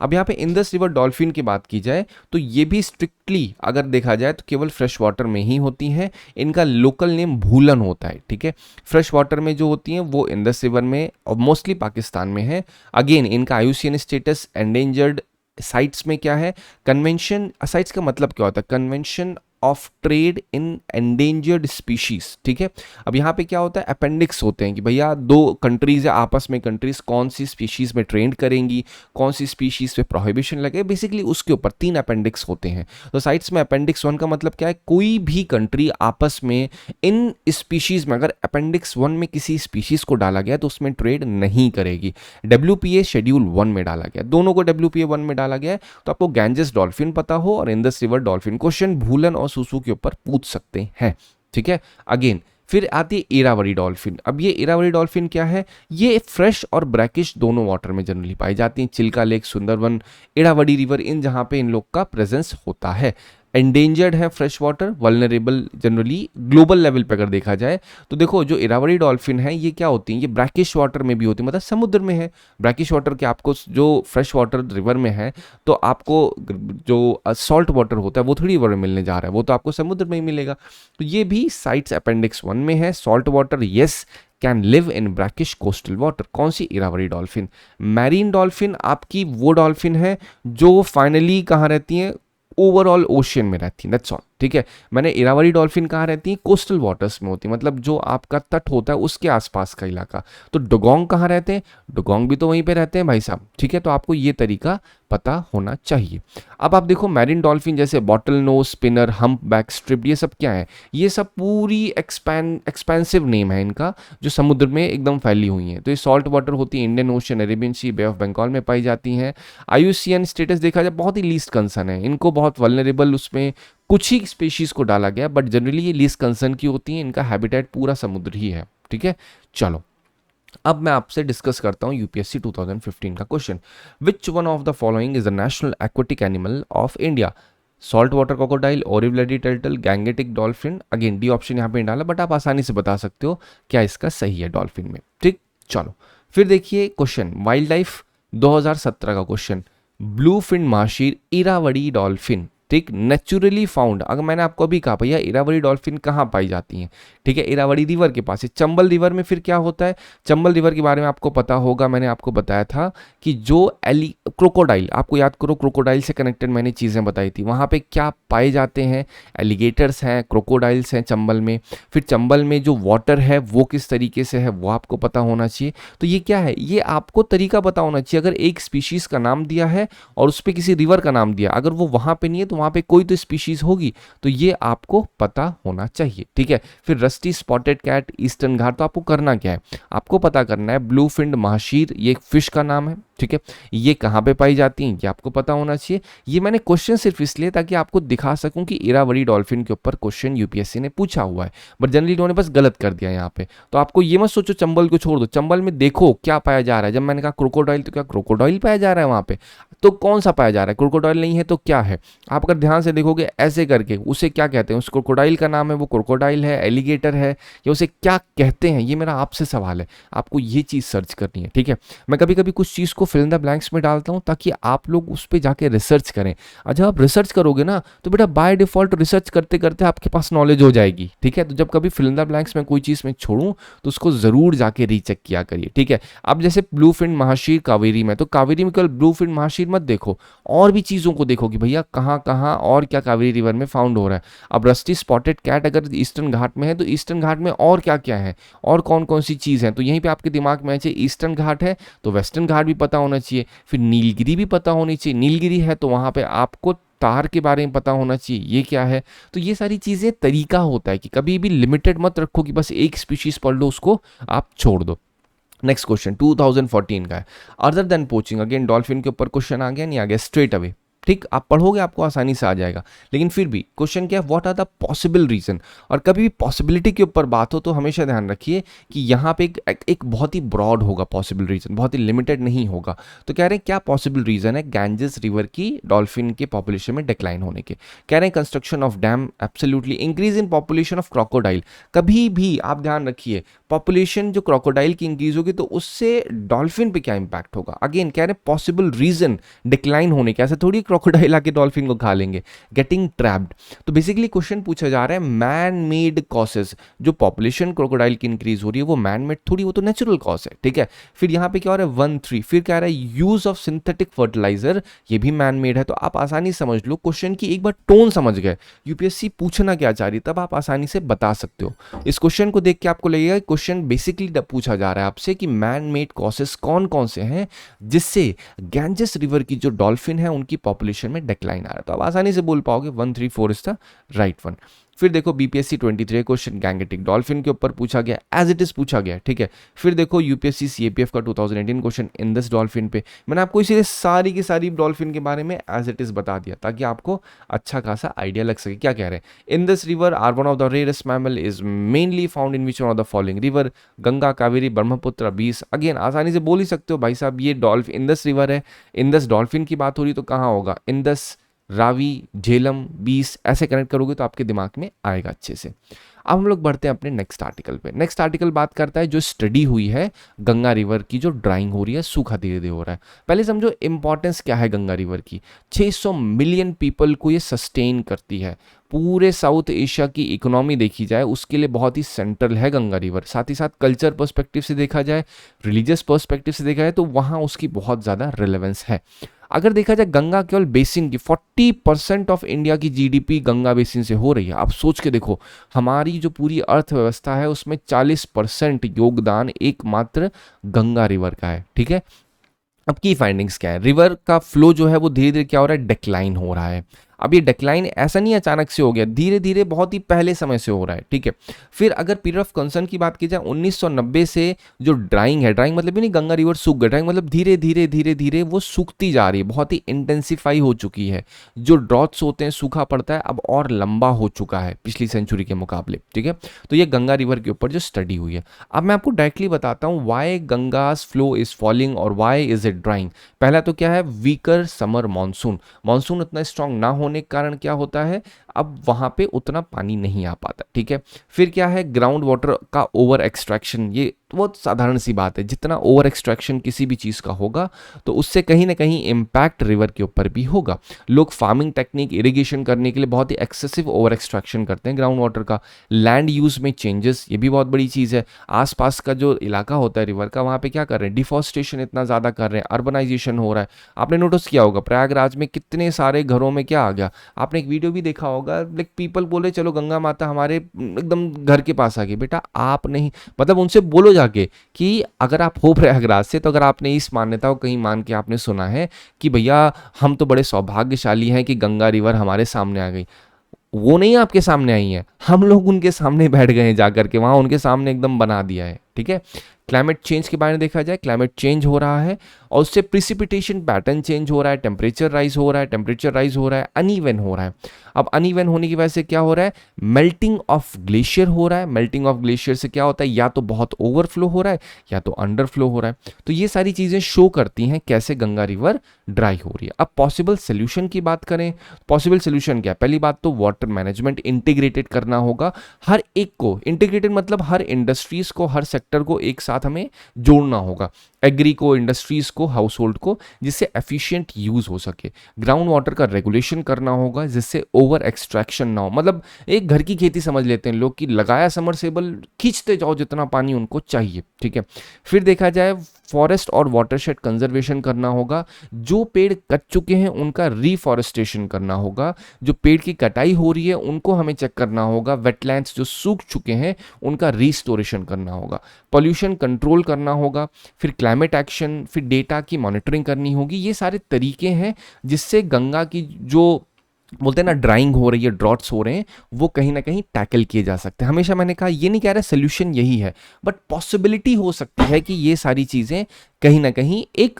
अब यहाँ पे इंडस रिवर डॉल्फिन की बात की जाए तो ये भी स्ट्रिक्टली अगर देखा जाए तो केवल फ्रेश वाटर में ही होती हैं। इनका लोकल नेम भूलन होता है, ठीक है। फ्रेश वाटर में जो होती हैं वो इंडस रिवर में और मोस्टली पाकिस्तान में है। अगेन इनका IUCN स्टेटस एंडेंजर्ड साइट्स में क्या है, कन्वेंशन, साइट्स का मतलब क्या होता है, convention of trade in endangered species, ठीक है। अब यहाँ पे क्या होता है, अपेंडिक्स होते हैं कि भैया दो कंट्रीज है, आपस में कंट्रीज कौन सी स्पीशीज में ट्रेड करेंगी, कौन सी स्पीशीज पे प्रोहिबिशन लगे, बेसिकली उसके ऊपर 3 अपेंडिक्स होते हैं। तो साइट्स में अपेंडिक्स 1 का मतलब क्या है, कोई भी कंट्री आपस में इन स्पीशीज में अगर अपेंडिक्स 1 में किसी स्पीशीज को डाला गया तो उसमें ट्रेड नहीं करेगी। WPA शेड्यूल 1 में डाला गया, दोनों को WPA 1 में डाला गया है। तो आपको गैंजेस डॉल्फिन पता हो और इंडस रिवर डॉल्फिन, क्वेश्चन भूलन और सूसू के ऊपर पूछ सकते हैं, ठीक है। अगेन फिर आती है इरावरी डॉल्फिन। अब ये इरावरी डॉल्फिन क्या है, ये फ्रेश और ब्रैकिश दोनों वाटर में जनरली पाई जाती हैं। चिल्का लेक, सुंदरवन, इरावरी रिवर, इन जहां पे इन लोग का प्रेजेंस होता है। एंडेंजर्ड है fresh water, vulnerable generally global level पे अगर देखा जाए तो देखो जो इरावरी डॉल्फिन है ये क्या होती हैं, ये ब्रैकिश वाटर में भी होती है, मतलब समुद्र में है। ब्रैकिश वाटर के आपको जो फ्रेश वाटर रिवर में है तो आपको जो सॉल्ट वाटर होता है वो थोड़ी रिवर में मिलने जा रहा है, वो तो आपको समुद्र में ही मिलेगा। तो ये भी साइट्स अपेंडिक्स 1 में है। Salt water yes can live in brackish coastal water. कौन सी, इरावरी डॉल्फिन। मैरीन डॉल्फिन आपकी वो डॉल्फिन है जो फाइनली कहाँ रहती है, ओवरऑल ओशियन में रहती है, दैट्स ऑल, ठीक है। मैंने इरावरी डॉल्फिन कहाँ रहती है, कोस्टल वाटर्स में होती है, मतलब जो आपका तट होता है उसके आसपास का इलाका। तो डुगोंग कहाँ रहते हैं, डुगोंग भी तो वहीं पे रहते हैं भाई साहब, ठीक है। तो आपको ये तरीका पता होना चाहिए। अब आप देखो मैरीन डॉल्फिन जैसे bottlenose, spinner, humpback, strip, ये सब क्या है, ये सब पूरी एक्सपेंसिव नेम है इनका, जो समुद्र में एकदम फैली हुई हैं। तो ये सॉल्ट वाटर होती है, Indian Ocean, Arabian Sea, Bay of Bengal में पाई जाती हैं। IUCN स्टेटस देखा जाए बहुत ही लीस्ट कंसर्न है, इनको बहुत वल्नरेबल उसमें कुछ ही स्पीशीज को डाला गया, बट जनरली ये लीस्ट कंसर्न की होती है। इनका हैबिटेट पूरा समुद्र ही है, ठीक है। चलो अब मैं आपसे डिस्कस करता हूं UPSC 2015 का question. Which one of the following is the national aquatic animal of India, salt water crocodile, olive ridley turtle, Gangetic dolphin. Again D option यहाँ पे डाला, बट आप आसानी से बता सकते हो क्या इसका सही है डॉल्फिन में, ठीक। चलो फिर देखिए क्वेश्चन, वाइल्ड लाइफ 2017 का क्वेश्चन, ब्लू फिन महाशीर इरावरी डॉल्फिन, ठीक, नेचुरली फाउंड। अगर मैंने आपको अभी कहा भैया इरावरी डॉल्फिन कहाँ पाई जाती हैं, ठीक है, इरावरी रिवर के पास है। चंबल रिवर में फिर क्या होता है, चंबल रिवर के बारे में आपको पता होगा, मैंने आपको बताया था कि जो क्रोकोडाइल, आपको याद करो क्रोकोडाइल से कनेक्टेड मैंने चीज़ें बताई थी, वहाँ पे क्या पाए जाते हैं, एलिगेटर्स हैं, क्रोकोडाइल्स हैं चंबल में। फिर चंबल में जो वाटर है वो किस तरीके से है वो आपको पता होना चाहिए। तो ये क्या है, ये आपको तरीका पता होना चाहिए। अगर एक स्पीशीज़ का नाम दिया है और उस पर किसी रिवर का नाम दिया, अगर वो वहाँ पे नहीं है तो वहाँ पे कोई तो स्पीशीज होगी, तो ये आपको पता होना चाहिए, ठीक है। फिर रस्टी स्पॉटेड कैट ईस्टर्न घाट, तो आपको करना क्या है, आपको पता करना है ब्लू फिन्ड महाशीर ये एक फिश का नाम है, ठीक है। ये कहाँ पे पाई जाती हैं ये आपको पता होना चाहिए। ये मैंने क्वेश्चन सिर्फ इसलिए ताकि आपको दिखा सकूं कि इरावदी डॉल्फिन के ऊपर क्वेश्चन यूपीएससी ने पूछा हुआ है, बट जनरली इन्होंने बस गलत कर दिया यहाँ पे। तो आपको ये मत सोचो चंबल को छोड़ दो, चंबल में देखो क्या पाया जा रहा है। जब मैंने कहा क्रोकोडाइल, तो क्या क्रोकोडाइल पाया जा रहा है वहाँ पे, तो कौन सा पाया जा रहा है, क्रोकोडाइल नहीं है तो क्या है। आप अगर ध्यान से देखोगे ऐसे करके, उसे क्या कहते हैं, उस क्रोकोडाइल का नाम है वो क्रोकोडाइल है, एलिगेटर है, या उसे क्या कहते हैं, ये मेरा आपसे सवाल है। आपको ये चीज़ सर्च करनी है, ठीक है। मैं कभी कभी कुछ चीज़ को फिल इन द ब्लैंक्स में डालता हूँ ताकि आप लोग उस पर जाके रिसर्च करें, और जब आप रिसर्च करोगे ना तो बेटा बाय डिफॉल्ट रिसर्च करते करते आपके पास नॉलेज हो जाएगी, ठीक है। तो जब कभी फिल इन द ब्लैंक्स में कोई चीज़ में छोड़ूं तो उसको ज़रूर जाके रीचेक किया करिए, ठीक है। अब जैसे ब्लू फिन महाशीर कावेरी में, तो कावेरी में केवल ब्लू फिन महाशीर मत देखो, और भी चीज़ों को देखो कि भैया कहाँ कहाँ और क्या कावेरी रिवर में फाउंड हो रहा है। अब रस्टी स्पॉटेड कैट अगर ईस्टर्न घाट में है तो ईस्टर्न घाट में और क्या क्या है, और कौन कौन सी चीज़ है, तो यहीं पे आपके दिमाग में चाहिए ईस्टर्न घाट है तो वेस्टर्न घाट भी पता होना चाहिए, फिर नीलगिरी भी पता होनी चाहिए। नीलगिरी है तो वहाँ पे आपको तार के बारे में पता होना चाहिए, ये क्या है। तो ये सारी चीज़ें तरीका होता है कि कभी भी लिमिटेड मत रखो कि बस एक स्पीशीज पढ़ लो उसको आप छोड़ दो। नेक्स्ट क्वेश्चन 2014 का है, other than poaching, again dolphin के ऊपर क्वेश्चन आ गया, नहीं आ गया स्ट्रेट अवे, ठीक। आप पढ़ोगे आपको आसानी से आ जाएगा, लेकिन फिर भी क्वेश्चन क्या है, what are the possible reason. और कभी भी पॉसिबिलिटी के ऊपर बात हो तो हमेशा ध्यान रखिए कि यहाँ पे एक बहुत ही ब्रॉड होगा पॉसिबल रीजन, बहुत ही लिमिटेड नहीं होगा। तो कह रहे हैं क्या पॉसिबल रीजन है गैंजेस रिवर की डॉल्फिन के पॉपुलेशन में डिक्लाइन होने के। कह रहे हैं construction of dam, absolutely, increase in population of crocodile. कभी भी आप ध्यान रखिए पॉपुलेशन जो क्रोकोडाइल की इंक्रीज होगी तो उससे डॉल्फिन पे क्या इंपैक्ट होगा। अगेन कह रहे हैं पॉसिबल रीजन डिक्लाइन होने के, ऐसे थोड़ी क्रोकोडाइल आके डॉल्फिन को खा लेंगे। गेटिंग ट्रैप्ड, तो बेसिकली क्वेश्चन पूछा जा रहा है मैन मेड कॉसेस, जो पॉपुलेशन क्रोकोडाइल की इंक्रीज हो रही है वो मैन मेड थोड़ी, वो तो नेचुरल कॉज है, ठीक है। फिर यहाँ पे क्या हो रहा है 1-3, फिर क्या रहा है यूज ऑफ सिंथेटिक फर्टिलाइजर, ये भी मैन मेड है। तो आप आसानी से समझ लो, क्वेश्चन की एक बार टोन समझ गए, यूपीएससी पूछना क्या चाह रही तब आप आसानी से बता सकते हो। इस क्वेश्चन को देख के आपको लगेगा क्वेश्चन बेसिकली पूछा जा रहा है आपसे कि मैन मेड कॉसेस कौन कौन से हैं जिससे गैंजेस रिवर की जो डॉल्फिन है उनकी पॉपुलेशन में डिक्लाइन आ रहा है। तो आप आसानी से बोल पाओगे 1, 3, 4 इज द राइट वन। फिर देखो बीपीएससी 23 क्वेश्चन गैंगेटिक डॉल्फिन के ऊपर पूछा गया, एज इट इज पूछा गया, ठीक है। फिर देखो यूपीएससी सीएपीएफ का 2018 क्वेश्चन इंडस डॉल्फिन पे, मैंने आपको इसीलिए सारी की सारी डॉल्फिन के बारे में एज इट इज बता दिया ताकि आपको अच्छा खासा आइडिया लग सके। क्या कह रहे हैं, Indus river are one of the rarest mammal, is mainly found in which one of the following river, Ganga, Kaveri, Brahmaputra, Beas. Again आसानी से बोल ही सकते हो भाई साहब ये इंडस रिवर है, इंडस डॉल्फिन की बात हो रही तो कहाँ होगा, इंडस, रावी, झेलम, बीस, ऐसे कनेक्ट करोगे तो आपके दिमाग में आएगा अच्छे से। अब हम लोग बढ़ते हैं अपने नेक्स्ट आर्टिकल पे। नेक्स्ट आर्टिकल बात करता है जो स्टडी हुई है गंगा रिवर की, जो ड्राइंग हो रही है, सूखा धीरे धीरे हो रहा है। पहले समझो इंपॉर्टेंस क्या है गंगा रिवर की। 600 मिलियन पीपल को ये सस्टेन करती है। पूरे साउथ एशिया की इकोनॉमी देखी जाए उसके लिए बहुत ही सेंट्रल है गंगा रिवर। साथ ही साथ कल्चर पर्सपेक्टिव से देखा जाए, रिलीजियस पर्सपेक्टिव से देखा जाए तो वहाँ उसकी बहुत ज़्यादा रिलेवेंस है। अगर देखा जाए गंगा केवल बेसिन की 40% ऑफ इंडिया की जीडीपी गंगा बेसिन से हो रही है। आप सोच के देखो हमारी जो पूरी अर्थव्यवस्था है उसमें 40% योगदान एकमात्र गंगा रिवर का है, ठीक है। अब की फाइंडिंग्स क्या है, रिवर का फ्लो जो है वो धीरे धीरे क्या हो रहा है, डिक्लाइन हो रहा है। अब ये डिक्लाइन ऐसा नहीं अचानक से हो गया, धीरे धीरे बहुत ही पहले समय से हो रहा है, ठीक है। फिर अगर पीरियड ऑफ कंसर्न की बात की जाए 1990 से जो ड्राइंग है, ड्राइंग मतलब भी नहीं गंगा रिवर सूख गया, ड्राइंग मतलब धीरे धीरे धीरे धीरे वो सूखती जा रही है, बहुत ही इंटेंसिफाई हो चुकी है। जो ड्रॉट्स होते हैं, सूखा पड़ता है, अब और लंबा हो चुका है पिछली सेंचुरी के मुकाबले, ठीक है। तो ये गंगा रिवर के ऊपर जो स्टडी हुई है। अब मैं आपको डायरेक्टली बताता हूँ Y Gangas flow is falling और वाई इज इट ड्राइंग। पहला तो क्या है, वीकर समर मानसून, मानसून उतना स्ट्रांग ना होने के कारण क्या होता है, अब वहां पे उतना पानी नहीं आ पाता, ठीक है। फिर क्या है, ग्राउंड वाटर का ओवर एक्सट्रैक्शन, ये बहुत साधारण सी बात है, जितना ओवर एक्सट्रैक्शन किसी भी चीज़ का होगा तो उससे कहीं ना कहीं इम्पैक्ट रिवर के ऊपर भी होगा। लोग फार्मिंग टेक्निक, इरिगेशन करने के लिए बहुत ही एक्सेसिव ओवर एक्सट्रैक्शन करते हैं ग्राउंड वाटर का। लैंड यूज में चेंजेस, ये भी बहुत बड़ी चीज़ है। आसपास का जो इलाका होता है रिवर का, वहाँ पे क्या कर रहे हैं, डिफॉरेस्टेशन इतना ज़्यादा कर रहे हैं, अर्बनाइजेशन हो रहा है। आपने नोटिस किया होगा प्रयागराज में कितने सारे घरों में क्या आ गया, आपने एक वीडियो भी देखा होगा होगा, लाइक पीपल बोले चलो गंगा माता हमारे एकदम घर के पास आ गई। बेटा आप नहीं, मतलब उनसे बोलो जाके कि अगर आप हो प्रयागराज से, तो अगर आपने इस मान्यता को कहीं मान के आपने सुना है कि भैया हम तो बड़े सौभाग्यशाली हैं कि गंगा रिवर हमारे सामने आ गई, वो नहीं आपके सामने आई है, हम लोग उनके सामने बैठ गए हैं जाकर के, वहां उनके सामने एकदम बना दिया है। ठीक है, क्लाइमेट चेंज के बारे में देखा जाए, क्लाइमेट चेंज हो रहा है और उससे प्रिसिपिटेशन पैटर्न चेंज हो रहा है, टेम्परेचर राइज हो रहा है, टेम्परेचर राइज हो रहा है, अनइवन हो रहा है। अब अनइवन होने की वजह से क्या हो रहा है, मेल्टिंग ऑफ ग्लेशियर हो रहा है। मेल्टिंग ऑफ ग्लेशियर से क्या होता है, या तो बहुत ओवरफ्लो हो रहा है या तो अंडरफ्लो हो रहा है। तो ये सारी चीजें शो करती हैं कैसे गंगा रिवर ड्राई हो रही है। अब पॉसिबल सोल्यूशन की बात करें, पॉसिबल सोल्यूशन क्या है, पहली बात तो वाटर मैनेजमेंट इंटीग्रेटेड करना होगा, हर एक को इंटीग्रेटेड मतलब हर इंडस्ट्रीज को, हर सेक्टर को एक साथ हमें जोड़ना होगा, एग्री को, इंडस्ट्रीज को, हाउस होल्ड को, जिससे एफिशिएंट यूज हो सके। ग्राउंड वाटर का रेगुलेशन करना होगा जिससे ओवर एक्सट्रैक्शन ना हो, मतलब एक घर की खेती समझ लेते हैं लोग कि लगाया समरसेबल, खींचते जाओ जितना पानी उनको चाहिए। ठीक है, फिर देखा जाए फॉरेस्ट और वाटरशेड कंजर्वेशन करना होगा, जो पेड़ कट चुके हैं उनका रिफॉरेस्टेशन करना होगा, जो पेड़ की कटाई हो रही है उनको हमें चेक करना होगा, वेटलैंड्स जो सूख चुके हैं उनका रिस्टोरेशन करना होगा, पॉल्यूशन कंट्रोल करना होगा, फिर क्लाइमेट एक्शन, फिर डेटा की मॉनिटरिंग करनी होगी। ये सारे तरीके हैं जिससे गंगा की जो बोलते हैं ना ड्राइंग हो रही है, ड्रॉट्स हो रहे हैं, वो कहीं ना कहीं टैकल किए जा सकते हैं। हमेशा मैंने कहा ये नहीं कह रहा सोल्यूशन यही है, बट पॉसिबिलिटी हो सकती है कि ये सारी चीजें कहीं ना कहीं एक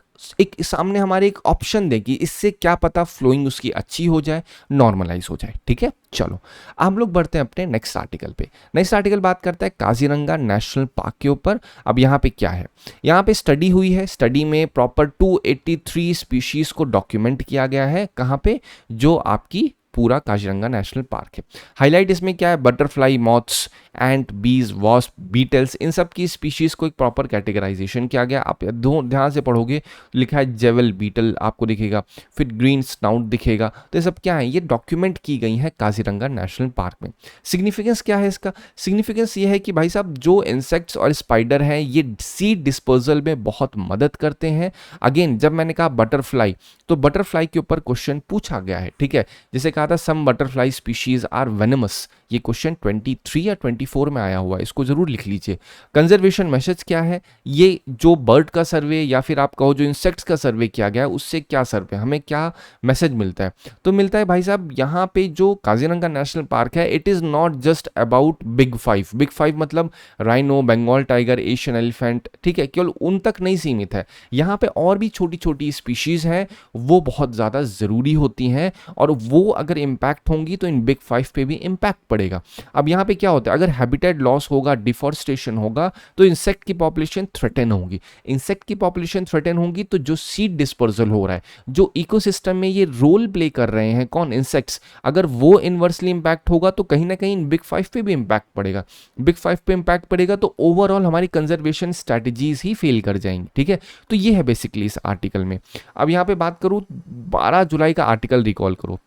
सामने हमारे एक ऑप्शन दे कि इससे क्या पता फ्लोइंग उसकी अच्छी हो जाए, नॉर्मलाइज हो जाए। ठीक है, चलो हम लोग बढ़ते हैं अपने नेक्स्ट आर्टिकल पे। नेक्स्ट आर्टिकल बात करता है काजीरंगा नेशनल पार्क के ऊपर। अब यहाँ पे क्या है, यहाँ पे स्टडी हुई है, स्टडी में प्रॉपर 283 स्पीशीज को डॉक्यूमेंट किया गया है। कहाँ पे, जो आपकी पूरा काजीरंगा नेशनल पार्क है। हाईलाइट इसमें क्या है, बटरफ्लाई, मॉथ्स, एंट, बीज, वॉस्प, बीटल्स, इन सब की स्पीशीज को एक प्रॉपर कैटेगराइजेशन किया गया। आप ध्यान से पढ़ोगे, लिखा है जेवल बीटल आपको दिखेगा, फिर ग्रीन स्नाउट दिखेगा। तो ये सब क्या है, ये डॉक्यूमेंट की गई है काजीरंगा नेशनल पार्क में। सिग्निफिकेंस क्या है इसका, सिग्निफिकेंस ये है कि भाई साहब जो इंसेक्ट्स और स्पाइडर हैं ये सीड डिस्पोजल में बहुत मदद करते हैं। अगेन जब मैंने कहा बटरफ्लाई, तो बटरफ्लाई के ऊपर क्वेश्चन पूछा गया है। ठीक है, जैसे कहा था सम बटरफ्लाई स्पीशीज आर वेनमस, ये क्वेश्चन 23 या 24 में आया हुआ है, इसको जरूर लिख लीजिए। कंजर्वेशन मैसेज क्या है, ये जो बर्ड का सर्वे या फिर आप कहो जो इंसेक्ट्स का सर्वे किया गया है उससे क्या सर्वे, हमें क्या मैसेज मिलता है, तो मिलता है भाई साहब यहाँ पे जो काजीरंगा नेशनल पार्क है, it is not just about big five. Big five मतलब rhino, Bengal tiger, Asian elephant, ठीक है, केवल उन तक नहीं सीमित है, यहाँ पे और भी छोटी छोटी स्पीशीज हैं, वो बहुत ज़्यादा ज़रूरी होती हैं, और वो अगर इम्पैक्ट होंगी तो इन बिग फाइव पे भी इम्पैक्ट पड़ेगा। अब यहाँ पे क्या होता है, अगर हैबिटेट लॉस होगा, डिफॉरेस्टेशन होगा, तो इंसेक्ट की पॉपुलेशन थ्रेटन होगी। इंसेक्ट की पॉपुलेशन थ्रेटन होगी तो जो सीड डिस्पर्सल हो रहा है, जो इकोसिस्टम में ये रोल प्ले कर रहे हैं कौन, इंसेक्ट्स, अगर वो इन्वर्सली इंपैक्ट होगा तो कहीं ना कहीं बिग फाइव पे भी इंपैक्ट पड़ेगा। बिग फाइव पे इंपैक्ट पड़ेगा तो ओवरऑल हमारी कंजर्वेशन स्ट्रैटेजीज ही फेल कर जाएंगी। ठीक है, तो ये है बेसिकली इस आर्टिकल में। अब यहाँ पे बात करूँ, 12 जुलाई का आर्टिकल रिकॉल करो,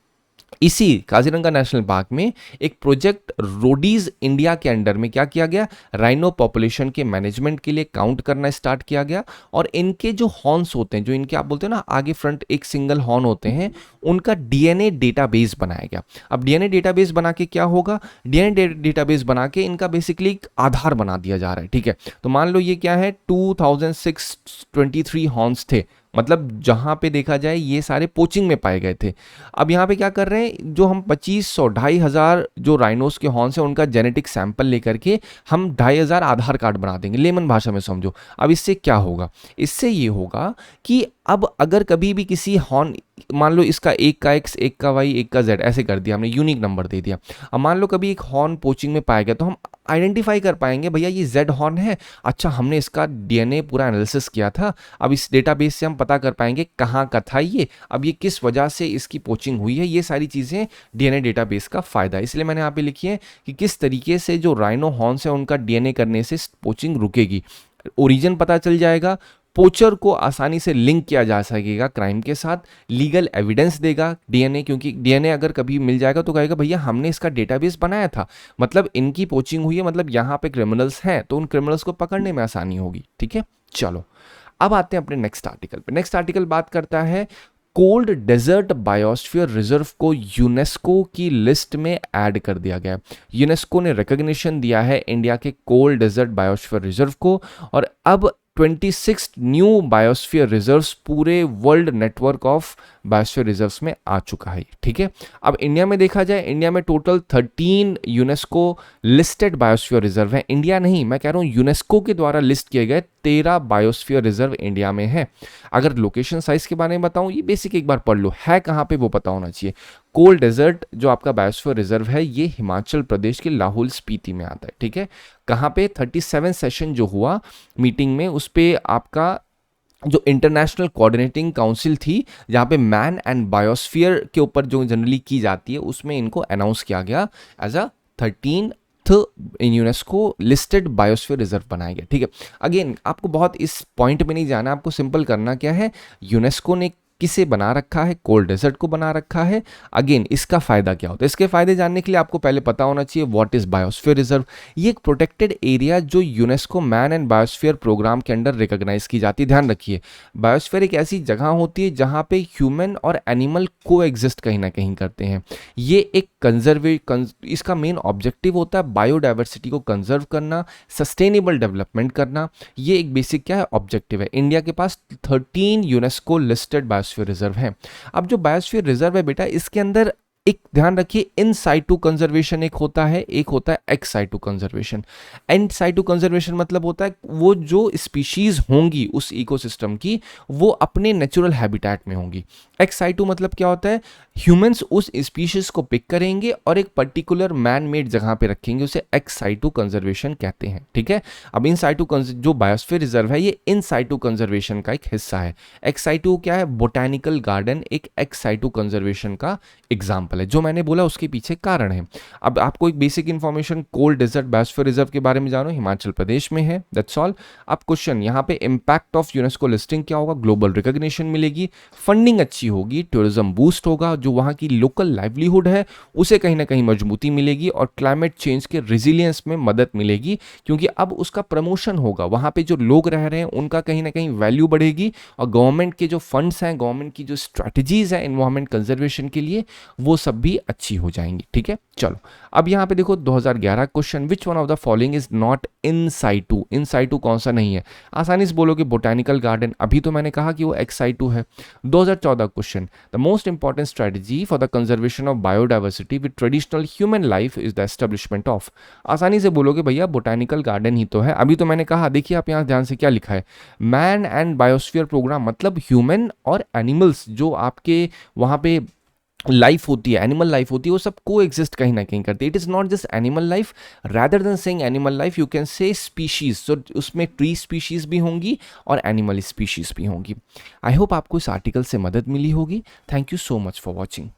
इसी काजीरंगा नेशनल पार्क में एक प्रोजेक्ट रोडीज इंडिया के अंडर में क्या किया गया, राइनो पॉपुलेशन के मैनेजमेंट के लिए काउंट करना स्टार्ट किया गया, और इनके जो हॉर्न्स होते हैं, जो इनके आप बोलते हैं ना आगे फ्रंट एक सिंगल हॉर्न होते हैं, उनका डीएनए डेटाबेस बनाया गया। अब डीएनए डेटाबेस बना के क्या होगा, डीएनए डेटाबेस बना के इनका बेसिकली एक आधार बना दिया जा रहा है। ठीक है, तो मान लो ये क्या है, 2623 हॉर्न्स थे, मतलब जहां पे देखा जाए ये सारे पोचिंग में पाए गए थे। अब यहाँ पे क्या कर रहे हैं, जो हम 2500 2500 जो राइनोस के हॉर्न्स हैं उनका जेनेटिक सैंपल लेकर के हम 2500 आधार कार्ड बना देंगे, लेमन भाषा में समझो। अब इससे क्या होगा, इससे ये होगा कि अब अगर कभी भी किसी हॉर्न, मान लो इसका एक का एक्स, एक का वाई, एक का जेड, ऐसे कर दिया हमने, यूनिक नंबर दे दिया। अब मान लो कभी एक हॉर्न पोचिंग में पाया गया तो हम आइडेंटिफाई कर पाएंगे, भैया ये जेड हॉर्न है, अच्छा हमने इसका डीएनए पूरा एनालिसिस किया था, अब इस डेटाबेस से हम पता कर पाएंगे कहाँ का था ये, अब ये किस वजह से इसकी पोचिंग हुई है। ये सारी चीज़ें डीएनए डेटाबेस का फायदा है, इसलिए मैंने यहाँ पे लिखी है कि किस तरीके से जो राइनो हॉर्न्स है उनका डीएनए करने से पोचिंग रुकेगी, ओरिजिन पता चल जाएगा, पोचर को आसानी से लिंक किया जा सकेगा क्राइम के साथ, लीगल एविडेंस देगा डीएनए, क्योंकि डीएनए अगर कभी मिल जाएगा तो कहेगा भैया हमने इसका डेटाबेस बनाया था, मतलब इनकी पोचिंग हुई है, मतलब यहाँ पे क्रिमिनल्स हैं, तो उन क्रिमिनल्स को पकड़ने में आसानी होगी। ठीक है, चलो अब आते हैं अपने नेक्स्ट आर्टिकल पे। नेक्स्ट आर्टिकल बात करता है कोल्ड डेजर्ट बायोस्फीयर रिजर्व को यूनेस्को की लिस्ट में ऐड कर दिया गया है। यूनेस्को ने रिकॉग्निशन दिया है इंडिया के कोल्ड डेजर्ट बायोस्फीयर रिजर्व को, और अब 26 न्यू बायोस्फीयर रिजर्व्स पूरे world network of biosphere reserves में आ चुका है। ठीक है, अब इंडिया में देखा जाए, इंडिया में total 13 UNESCO listed biosphere reserve है। इंडिया नहीं, मैं कह रहा हूँ यूनेस्को के द्वारा लिस्ट किए गए 13 बायोस्फीयर रिजर्व इंडिया में है। अगर लोकेशन साइज के बारे में बताऊं, ये बेसिक एक बार पढ़ लो, है कहाँ पे वो पता होना चाहिए। कोल डेजर्ट जो आपका बायोस्फीयर रिजर्व है, ये हिमाचल प्रदेश के लाहौल स्पीति में आता है। ठीक है, कहाँ पे 37 सेशन जो हुआ मीटिंग में, उस पे आपका जो इंटरनेशनल कोऑर्डिनेटिंग काउंसिल थी, जहाँ पे मैन एंड बायोस्फीयर के ऊपर जो जनरली की जाती है, उसमें इनको अनाउंस किया गया as a 13 in UNESCO listed biosphere reserve बनाया गया। ठीक है, अगेन आपको बहुत इस पॉइंट में नहीं जाना, आपको सिंपल करना क्या है, यूनेस्को ने किसे बना रखा है, कोल्ड डेजर्ट को बना रखा है। अगेन इसका फायदा क्या होता है, इसके फायदे जानने के लिए आपको पहले पता होना चाहिए व्हाट इज बायोस्फीयर रिजर्व। ये एक प्रोटेक्टेड एरिया जो UNESCO man and biosphere programme के अंडर रिकॉग्नाइज की जाती है। ध्यान रखिए, बायोस्फीयर एक ऐसी जगह होती है जहां पे ह्यूमन और एनिमल को एग्जिस्ट कहीं ना कहीं करते हैं। ये एक इसका मेन ऑब्जेक्टिव होता है बायोडाइवर्सिटी को कंजर्व करना, सस्टेनेबल डेवलपमेंट करना। ये एक बेसिक क्या है, ऑब्जेक्टिव है। इंडिया के पास 13 यूनेस्को लिस्टेड बायोस्फीयर रिजर्व है। अब जो बायोस्फीयर रिजर्व है बेटा, इसके अंदर एक ध्यान रखिए, इन साइटू कंजर्वेशन एक होता है, एक होता है एक्स साइटू कंजर्वेशन। इन साइटू कंजर्वेशन मतलब होता है वो जो स्पीशीज होंगी उस इकोसिस्टम की, वो अपने नेचुरल हैबिटेट में होंगी। एक्स साइटू मतलब क्या होता है, ह्यूमंस उस स्पीशीज को पिक करेंगे और एक पर्टिकुलर मैन मेड जगह पे रखेंगे, उसे एक्स साइटू कंजर्वेशन कहते हैं। ठीक है, अब इन साइटू जो बायोस्फीयर रिजर्व है, ये इन साइटू कंजर्वेशन का एक हिस्सा है। एक्स साइटू क्या है, बोटैनिकल गार्डन एक एक्स साइटू कंजर्वेशन का एग्जाम्पल है। जो मैंने बोला उसके पीछे कारण है। अब आपको एक basic information cold desert biosphere reserve के बारे में जानो, हिमाचल प्रदेश में है, दैट्स ऑल। अब क्वेश्चन यहाँ पे इंपैक्ट ऑफ यूनेस्को लिस्टिंग क्या होगा, ग्लोबल रिकॉग्निशन मिलेगी, फंडिंग अच्छी होगी, टूरिज्म बूस्ट होगा, जो वहाँ की लोकल लाइवलीहुड है उसे कहीं ना कहीं मजबूती मिलेगी, और क्लाइमेट चेंज के रिजिलियंस में मदद मिलेगी, क्योंकि अब उसका प्रमोशन होगा, वहाँ पे जो लोग रह रहे हैं उनका कहीं ना कहीं वैल्यू बढ़ेगी, और गवर्नमेंट के जो फंड्स हैं, गवर्नमेंट की जो स्ट्रैटेजीज हैं एनवायरमेंट कंजर्वेशन के लिए, वो सब भी अच्छी हो जाएंगी। ठीक है, चलो अब यहाँ पे देखो 2011 question, which one of the following is not in situ. In situ कौन सा नहीं है, आसानी से बोलोगे बोटैनिकल गार्डन, अभी तो मैंने कहा कि वो एक्स साइटू है। 2014 question, the most important strategy for the conservation of biodiversity with traditional human life is the establishment of. आसानी से बोलोगे भैया बोटैनिकल गार्डन ही तो है, अभी तो मैंने कहा। देखिए आप यहाँ ध्यान से क्या लिखा है, मैन एंड बायोस्फीयर प्रोग्राम, मतलब ह्यूमन और एनिमल्स जो आपके वहाँ पे लाइफ होती है, एनिमल लाइफ होती है, वो सब को एग्जिस्ट कहीं ना कहीं करती है। It is not just animal life, rather than saying animal life you can say species. So उसमें ट्री स्पीशीज भी होंगी और एनिमल स्पीशीज भी होंगी। आई होप आपको इस आर्टिकल से मदद मिली होगी। Thank you so much for watching.